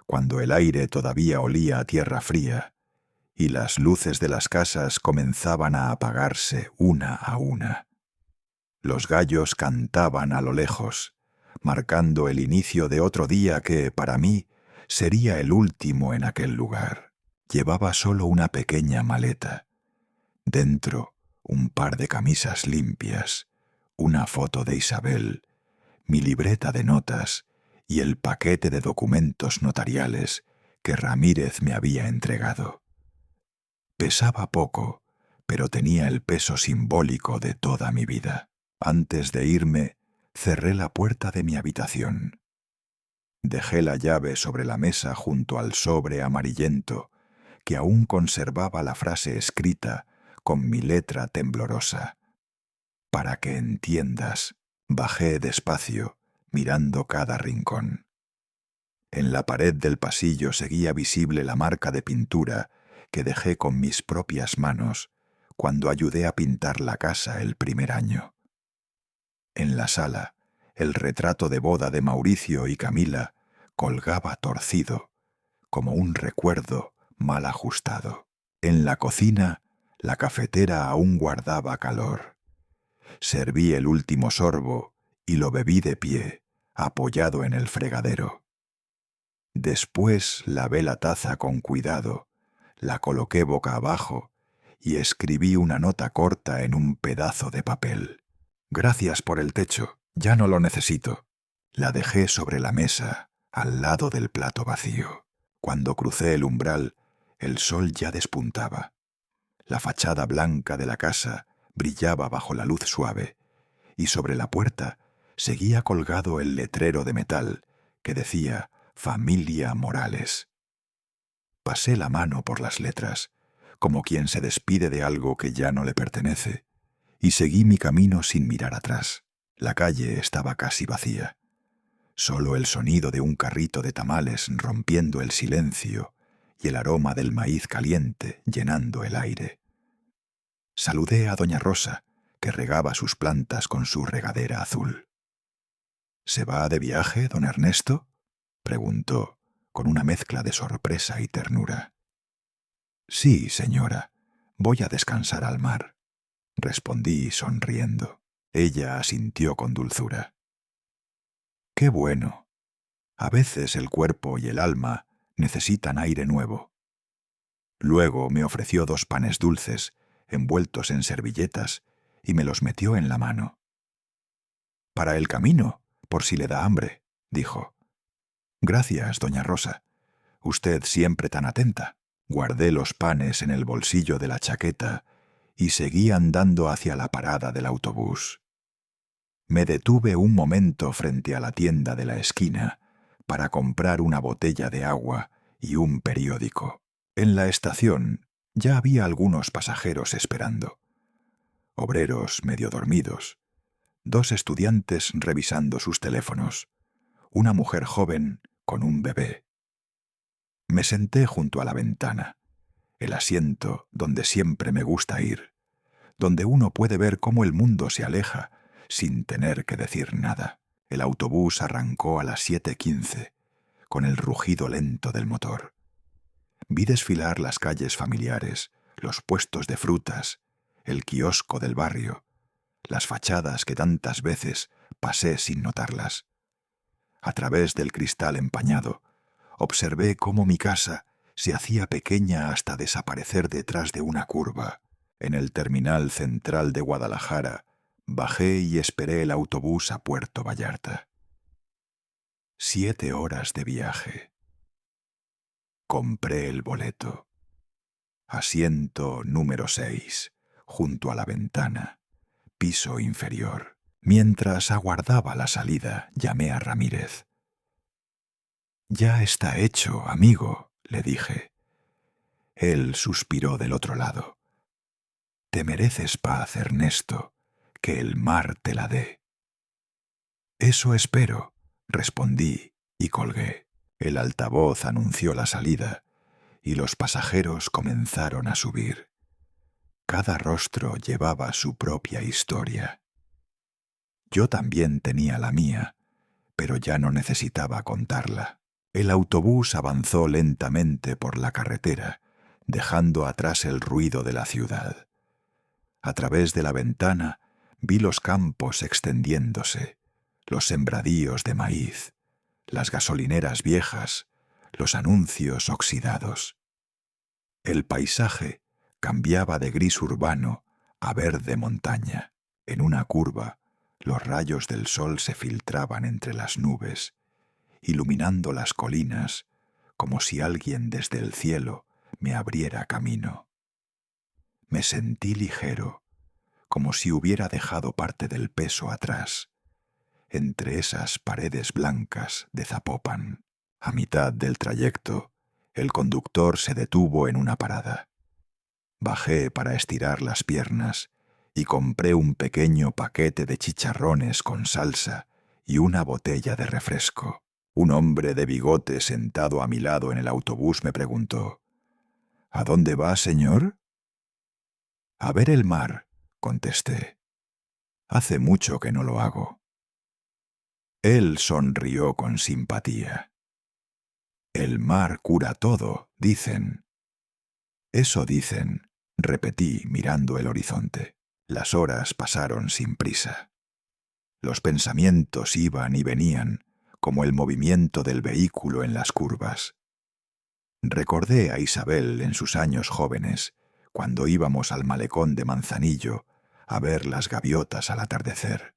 cuando el aire todavía olía a tierra fría y las luces de las casas comenzaban a apagarse una a una. Los gallos cantaban a lo lejos, marcando el inicio de otro día que, para mí, sería el último en aquel lugar. Llevaba solo una pequeña maleta. Dentro, un par de camisas limpias, una foto de Isabel, mi libreta de notas y el paquete de documentos notariales que Ramírez me había entregado. Pesaba poco, pero tenía el peso simbólico de toda mi vida. Antes de irme, cerré la puerta de mi habitación. Dejé la llave sobre la mesa junto al sobre amarillento, que aún conservaba la frase escrita con mi letra temblorosa. Para que entiendas, bajé despacio, mirando cada rincón. En la pared del pasillo seguía visible la marca de pintura que dejé con mis propias manos cuando ayudé a pintar la casa el primer año. En la sala, el retrato de boda de Mauricio y Camila colgaba torcido, como un recuerdo mal ajustado. En la cocina, la cafetera aún guardaba calor. Serví el último sorbo y lo bebí de pie, apoyado en el fregadero. Después lavé la taza con cuidado, la coloqué boca abajo y escribí una nota corta en un pedazo de papel. Gracias por el techo, ya no lo necesito. La dejé sobre la mesa, al lado del plato vacío. Cuando crucé el umbral, el sol ya despuntaba. La fachada blanca de la casa brillaba bajo la luz suave, y sobre la puerta seguía colgado el letrero de metal que decía Familia Morales. Pasé la mano por las letras, como quien se despide de algo que ya no le pertenece, y seguí mi camino sin mirar atrás. La calle estaba casi vacía. Solo el sonido de un carrito de tamales rompiendo el silencio y el aroma del maíz caliente llenando el aire. Saludé a doña Rosa, que regaba sus plantas con su regadera azul. ¿Se va de viaje, don Ernesto?, preguntó, con una mezcla de sorpresa y ternura. Sí, señora, voy a descansar al mar, respondí sonriendo. Ella asintió con dulzura. Qué bueno. A veces el cuerpo y el alma necesitan aire nuevo. Luego me ofreció 2 panes dulces, envueltos en servilletas, y me los metió en la mano. Para el camino, por si le da hambre, dijo. Gracias, doña Rosa. Usted siempre tan atenta. Guardé los panes en el bolsillo de la chaqueta y seguí andando hacia la parada del autobús. Me detuve un momento frente a la tienda de la esquina para comprar una botella de agua y un periódico. En la estación ya había algunos pasajeros esperando. Obreros medio dormidos, 2 estudiantes revisando sus teléfonos, una mujer joven con un bebé. Me senté junto a la ventana, el asiento donde siempre me gusta ir, donde uno puede ver cómo el mundo se aleja sin tener que decir nada. El autobús arrancó a las 7:15, con el rugido lento del motor. Vi desfilar las calles familiares, los puestos de frutas, el kiosco del barrio, las fachadas que tantas veces pasé sin notarlas. A través del cristal empañado, observé cómo mi casa se hacía pequeña hasta desaparecer detrás de una curva. En el terminal central de Guadalajara, bajé y esperé el autobús a Puerto Vallarta. 7 horas de viaje. Compré el boleto. Asiento número 6, junto a la ventana, piso inferior. Mientras aguardaba la salida, llamé a Ramírez. «Ya está hecho, amigo», le dije. Él suspiró del otro lado. «Te mereces paz, Ernesto, que el mar te la dé». «Eso espero», respondí y colgué. El altavoz anunció la salida y los pasajeros comenzaron a subir. Cada rostro llevaba su propia historia. Yo también tenía la mía, pero ya no necesitaba contarla. El autobús avanzó lentamente por la carretera, dejando atrás el ruido de la ciudad. A través de la ventana vi los campos extendiéndose, los sembradíos de maíz, las gasolineras viejas, los anuncios oxidados. El paisaje cambiaba de gris urbano a verde montaña. En una curva, los rayos del sol se filtraban entre las nubes, iluminando las colinas como si alguien desde el cielo me abriera camino. Me sentí ligero, como si hubiera dejado parte del peso atrás, entre esas paredes blancas de Zapopan. A mitad del trayecto, el conductor se detuvo en una parada. Bajé para estirar las piernas y compré un pequeño paquete de chicharrones con salsa y una botella de refresco. Un hombre de bigote sentado a mi lado en el autobús me preguntó: «¿A dónde va, señor?» «A ver el mar», contesté. «Hace mucho que no lo hago». Él sonrió con simpatía. «El mar cura todo, dicen». «Eso dicen», repetí mirando el horizonte. Las horas pasaron sin prisa. Los pensamientos iban y venían, como el movimiento del vehículo en las curvas. Recordé a Isabel en sus años jóvenes, cuando íbamos al malecón de Manzanillo a ver las gaviotas al atardecer.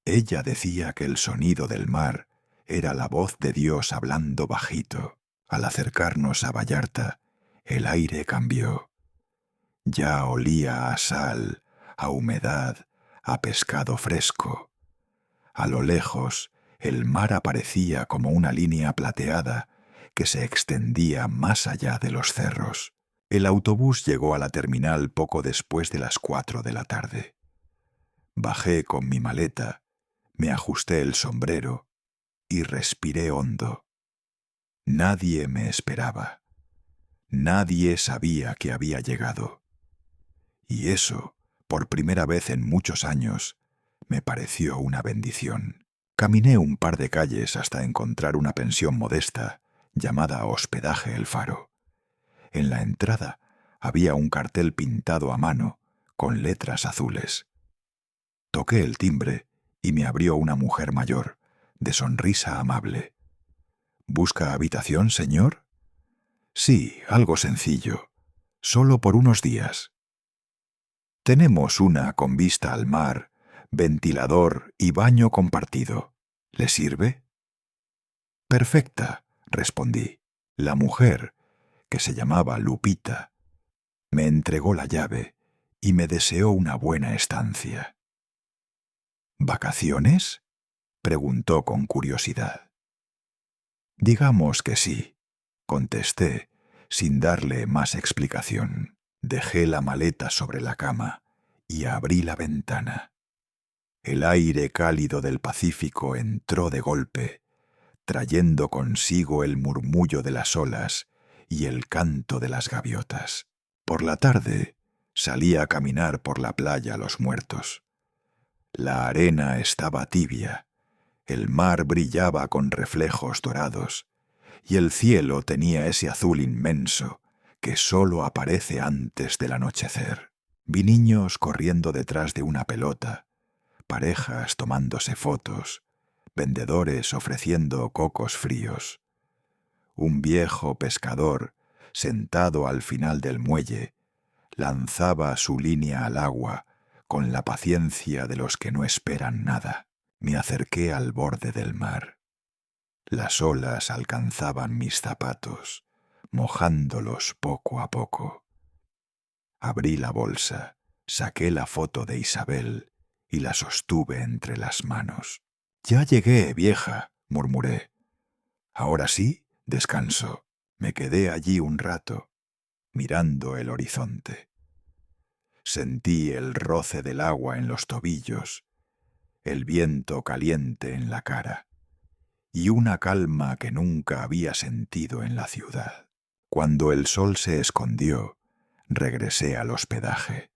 Ella decía que el sonido del mar era la voz de Dios hablando bajito. Al acercarnos a Vallarta, el aire cambió. Ya olía a sal, a humedad, a pescado fresco. A lo lejos, el mar aparecía como una línea plateada que se extendía más allá de los cerros. El autobús llegó a la terminal poco después de las 4 de la tarde. Bajé con mi maleta, me ajusté el sombrero y respiré hondo. Nadie me esperaba. Nadie sabía que había llegado. Y eso, por primera vez en muchos años, me pareció una bendición. Caminé un par de calles hasta encontrar una pensión modesta llamada Hospedaje El Faro. En la entrada había un cartel pintado a mano con letras azules. Toqué el timbre y me abrió una mujer mayor, de sonrisa amable. «¿Busca habitación, señor?» «Sí, algo sencillo. Solo por unos días». «Tenemos una con vista al mar, ventilador y baño compartido. ¿Le sirve?» «Perfecta», respondí. La mujer, que se llamaba Lupita, me entregó la llave y me deseó una buena estancia. «¿Vacaciones?», preguntó con curiosidad. «Digamos que sí», contesté, sin darle más explicación. Dejé la maleta sobre la cama y abrí la ventana. El aire cálido del Pacífico entró de golpe, trayendo consigo el murmullo de las olas y el canto de las gaviotas. Por la tarde salí a caminar por la playa Los Muertos. La arena estaba tibia, el mar brillaba con reflejos dorados, y el cielo tenía ese azul inmenso que sólo aparece antes del anochecer. Vi niños corriendo detrás de una pelota, parejas tomándose fotos, vendedores ofreciendo cocos fríos. Un viejo pescador sentado al final del muelle, lanzaba su línea al agua con la paciencia de los que no esperan nada. Me acerqué al borde del mar. Las olas alcanzaban mis zapatos, mojándolos poco a poco. Abrí la bolsa, saqué la foto de Isabel y la sostuve entre las manos. «Ya llegué, vieja», murmuré. «Ahora sí, descanso». Me quedé allí un rato, mirando el horizonte. Sentí el roce del agua en los tobillos, el viento caliente en la cara y una calma que nunca había sentido en la ciudad. Cuando el sol se escondió, regresé al hospedaje.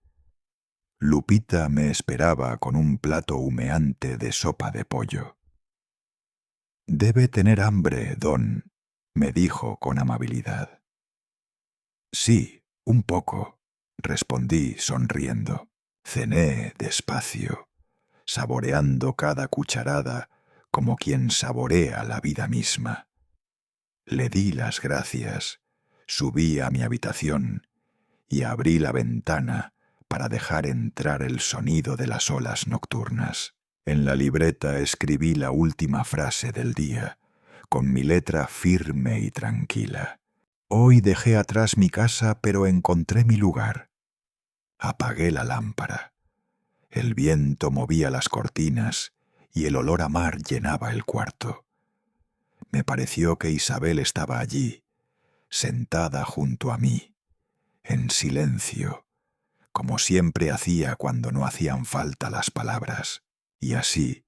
Lupita me esperaba con un plato humeante de sopa de pollo. «Debe tener hambre, don», me dijo con amabilidad. «Sí, un poco», respondí sonriendo. Cené despacio, saboreando cada cucharada como quien saborea la vida misma. Le di las gracias, subí a mi habitación y abrí la ventana para dejar entrar el sonido de las olas nocturnas. En la libreta escribí la última frase del día, con mi letra firme y tranquila. «Hoy dejé atrás mi casa, pero encontré mi lugar». Apagué la lámpara. El viento movía las cortinas y el olor a mar llenaba el cuarto. Me pareció que Isabel estaba allí, sentada junto a mí, en silencio, como siempre hacía cuando no hacían falta las palabras. Y así,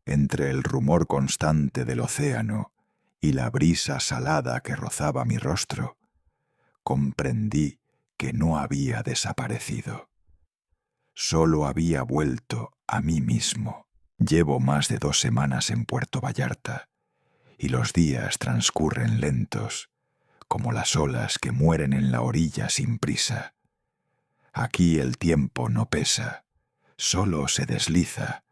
entre el rumor constante del océano y la brisa salada que rozaba mi rostro, comprendí que no había desaparecido. Solo había vuelto a mí mismo. Llevo más de 2 semanas en Puerto Vallarta y los días transcurren lentos, como las olas que mueren en la orilla sin prisa. Aquí el tiempo no pesa, solo se desliza,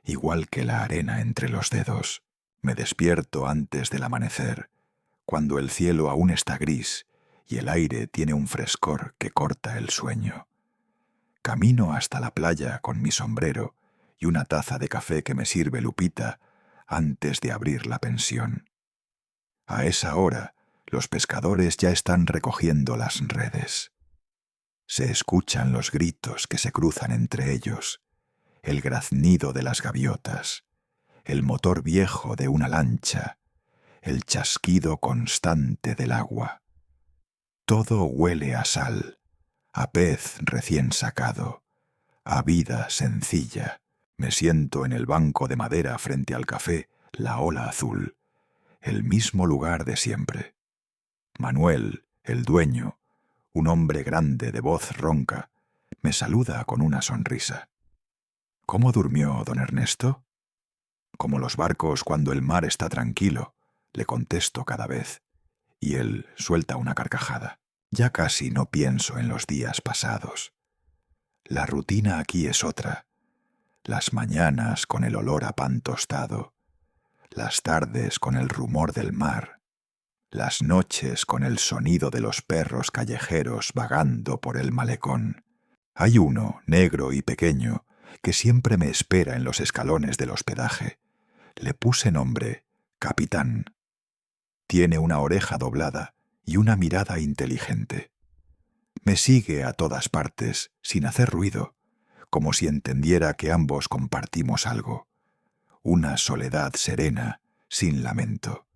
igual que la arena entre los dedos. Me despierto antes del amanecer, cuando el cielo aún está gris y el aire tiene un frescor que corta el sueño. Camino hasta la playa con mi sombrero y una taza de café que me sirve Lupita antes de abrir la pensión. A esa hora, los pescadores ya están recogiendo las redes. Se escuchan los gritos que se cruzan entre ellos, el graznido de las gaviotas, el motor viejo de una lancha, el chasquido constante del agua. Todo huele a sal, a pez recién sacado, a vida sencilla. Me siento en el banco de madera frente al café La Ola Azul, el mismo lugar de siempre. Manuel, el dueño, un hombre grande de voz ronca, me saluda con una sonrisa. «¿Cómo durmió, don Ernesto?» «Como los barcos cuando el mar está tranquilo», le contesto cada vez, y él suelta una carcajada. Ya casi no pienso en los días pasados. La rutina aquí es otra. Las mañanas con el olor a pan tostado, las tardes con el rumor del mar, las noches con el sonido de los perros callejeros vagando por el malecón. Hay uno, negro y pequeño, que siempre me espera en los escalones del hospedaje. Le puse nombre Capitán. Tiene una oreja doblada y una mirada inteligente. Me sigue a todas partes, sin hacer ruido, como si entendiera que ambos compartimos algo, una soledad serena, sin lamento.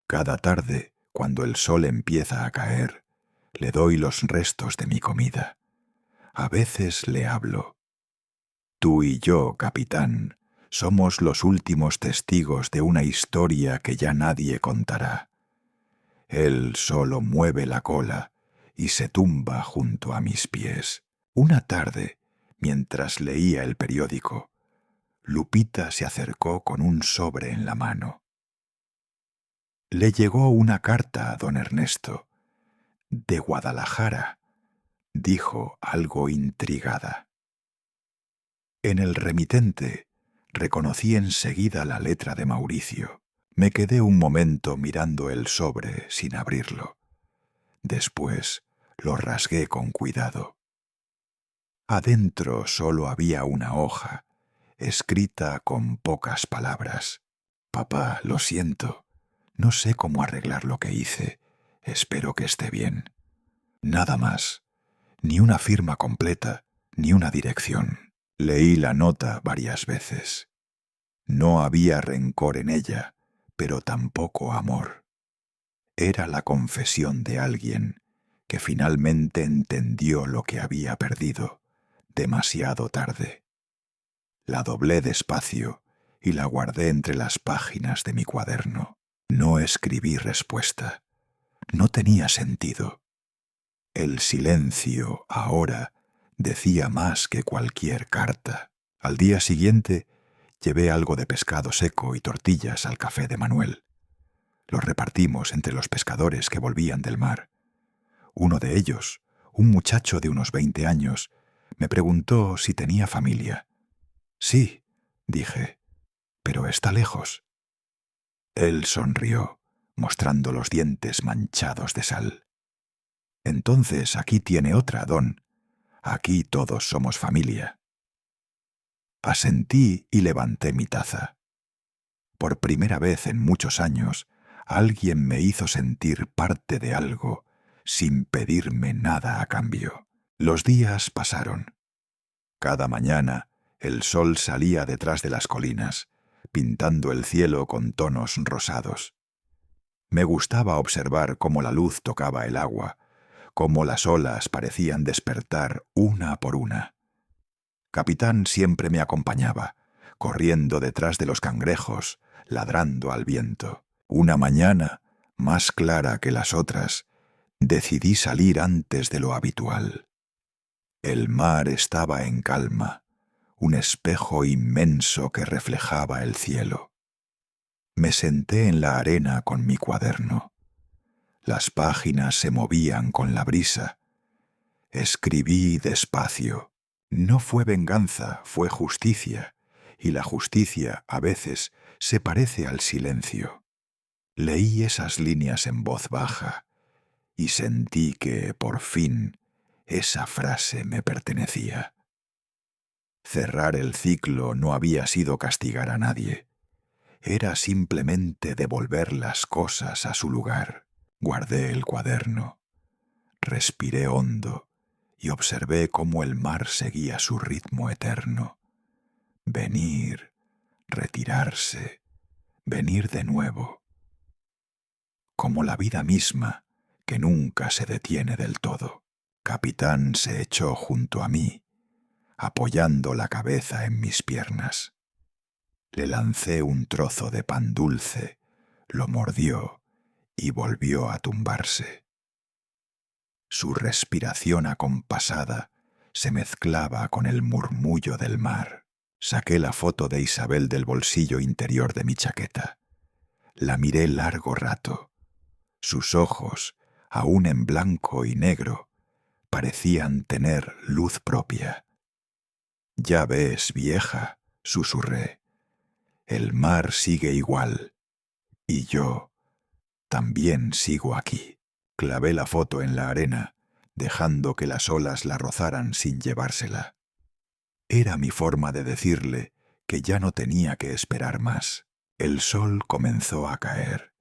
Cada tarde, cuando el sol empieza a caer, le doy los restos de mi comida. A veces le hablo. Tú y yo, capitán, somos los últimos testigos de una historia que ya nadie contará. Él solo mueve la cola y se tumba junto a mis pies. Una tarde, mientras leía el periódico, Lupita se acercó con un sobre en la mano. Le llegó una carta a don Ernesto, de Guadalajara, dijo algo intrigada. En el remitente reconocí enseguida la letra de Mauricio. Me quedé un momento mirando el sobre sin abrirlo. Después lo rasgué con cuidado. Adentro solo había una hoja, escrita con pocas palabras. Papá, lo siento. No sé cómo arreglar lo que hice. Espero que esté bien. Nada más. Ni una firma completa, ni una dirección. Leí la nota varias veces. No había rencor en ella, pero tampoco amor. Era la confesión de alguien que finalmente entendió lo que había perdido, demasiado tarde. La doblé despacio y la guardé entre las páginas de mi cuaderno. No escribí respuesta. No tenía sentido. El silencio, ahora, decía más que cualquier carta. Al día siguiente, llevé algo de pescado seco y tortillas al café de Manuel. Los repartimos entre los pescadores que volvían del mar. Uno de ellos, un muchacho de unos 20 años, me preguntó si tenía familia. Sí, dije, pero está lejos. Él sonrió, mostrando los dientes manchados de sal. Entonces aquí tiene otra, Don. Aquí todos somos familia. Asentí y levanté mi taza. Por primera vez en muchos años, alguien me hizo sentir parte de algo, sin pedirme nada a cambio. Los días pasaron. Cada mañana, el sol salía detrás de las colinas, pintando el cielo con tonos rosados. Me gustaba observar cómo la luz tocaba el agua, cómo las olas parecían despertar una por una. Capitán siempre me acompañaba, corriendo detrás de los cangrejos, ladrando al viento. Una mañana, más clara que las otras, decidí salir antes de lo habitual. El mar estaba en calma, un espejo inmenso que reflejaba el cielo. Me senté en la arena con mi cuaderno. Las páginas se movían con la brisa. Escribí despacio. No fue venganza, fue justicia, y la justicia a veces se parece al silencio. Leí esas líneas en voz baja y sentí que, por fin, esa frase me pertenecía. Cerrar el ciclo no había sido castigar a nadie. Era simplemente devolver las cosas a su lugar. Guardé el cuaderno. Respiré hondo y observé cómo el mar seguía su ritmo eterno. Venir, retirarse, venir de nuevo. Como la vida misma, que nunca se detiene del todo. Capitán se echó junto a mí, apoyando la cabeza en mis piernas. Le lancé un trozo de pan dulce, lo mordió y volvió a tumbarse. Su respiración acompasada se mezclaba con el murmullo del mar. Saqué la foto de Isabel del bolsillo interior de mi chaqueta. La miré largo rato. Sus ojos, aún en blanco y negro, parecían tener luz propia. «Ya ves, vieja», susurré, «el mar sigue igual, y yo también sigo aquí». Clavé la foto en la arena, dejando que las olas la rozaran sin llevársela. Era mi forma de decirle que ya no tenía que esperar más. El sol comenzó a caer.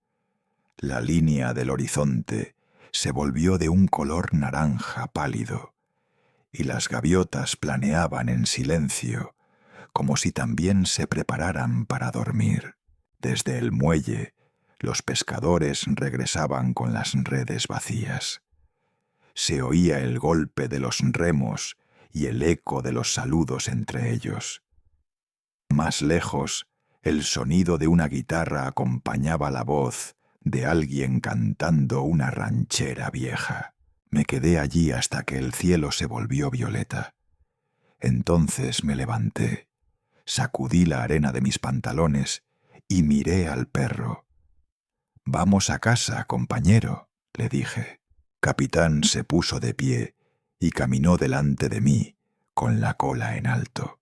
La línea del horizonte se volvió de un color naranja pálido, y las gaviotas planeaban en silencio, como si también se prepararan para dormir. Desde el muelle, los pescadores regresaban con las redes vacías. Se oía el golpe de los remos y el eco de los saludos entre ellos. Más lejos, el sonido de una guitarra acompañaba la voz de alguien cantando una ranchera vieja. Me quedé allí hasta que el cielo se volvió violeta. Entonces me levanté, sacudí la arena de mis pantalones y miré al perro. «Vamos a casa, compañero», le dije. Capitán se puso de pie y caminó delante de mí, con la cola en alto.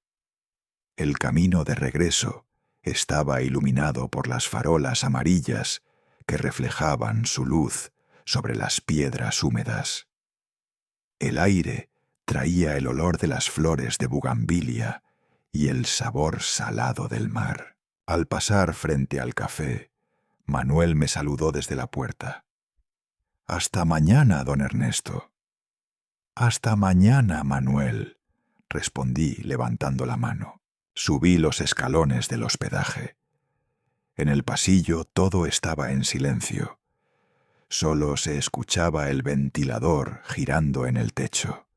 El camino de regreso estaba iluminado por las farolas amarillas que reflejaban su luz sobre las piedras húmedas. El aire traía el olor de las flores de bugambilia y el sabor salado del mar. Al pasar frente al café, Manuel me saludó desde la puerta. «Hasta mañana, don Ernesto». «Hasta mañana, Manuel», respondí levantando la mano. Subí los escalones del hospedaje. En el pasillo todo estaba en silencio. Solo se escuchaba el ventilador girando en el techo.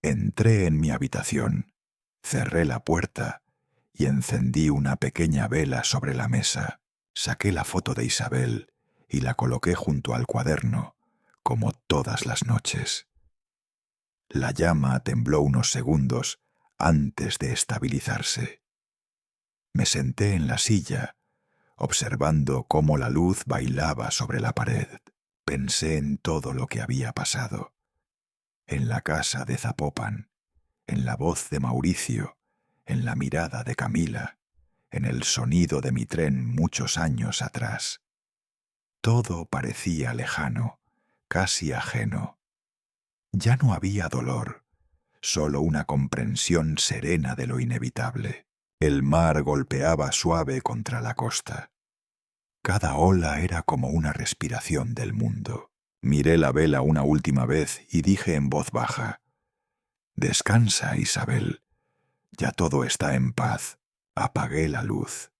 Entré en mi habitación, cerré la puerta y encendí una pequeña vela sobre la mesa. Saqué la foto de Isabel y la coloqué junto al cuaderno, como todas las noches. La llama tembló unos segundos antes de estabilizarse. Me senté en la silla, observando cómo la luz bailaba sobre la pared. Pensé en todo lo que había pasado. En la casa de Zapopan, en la voz de Mauricio, en la mirada de Camila, en el sonido de mi tren muchos años atrás. Todo parecía lejano, casi ajeno. Ya no había dolor, solo una comprensión serena de lo inevitable. El mar golpeaba suave contra la costa. Cada ola era como una respiración del mundo. Miré la vela una última vez y dije en voz baja: «Descansa, Isabel. Ya todo está en paz». Apagué la luz.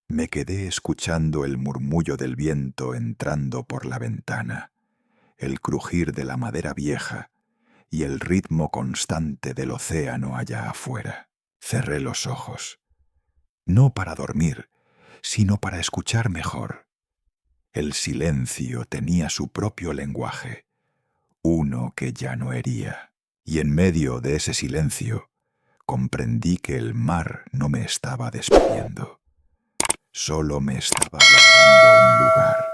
Me quedé escuchando el murmullo del viento entrando por la ventana, el crujir de la madera vieja y el ritmo constante del océano allá afuera. Cerré los ojos, no para dormir, sino para escuchar mejor. El silencio tenía su propio lenguaje, uno que ya no hería. Y en medio de ese silencio comprendí que el mar no me estaba despidiendo, solo me estaba guardando un lugar.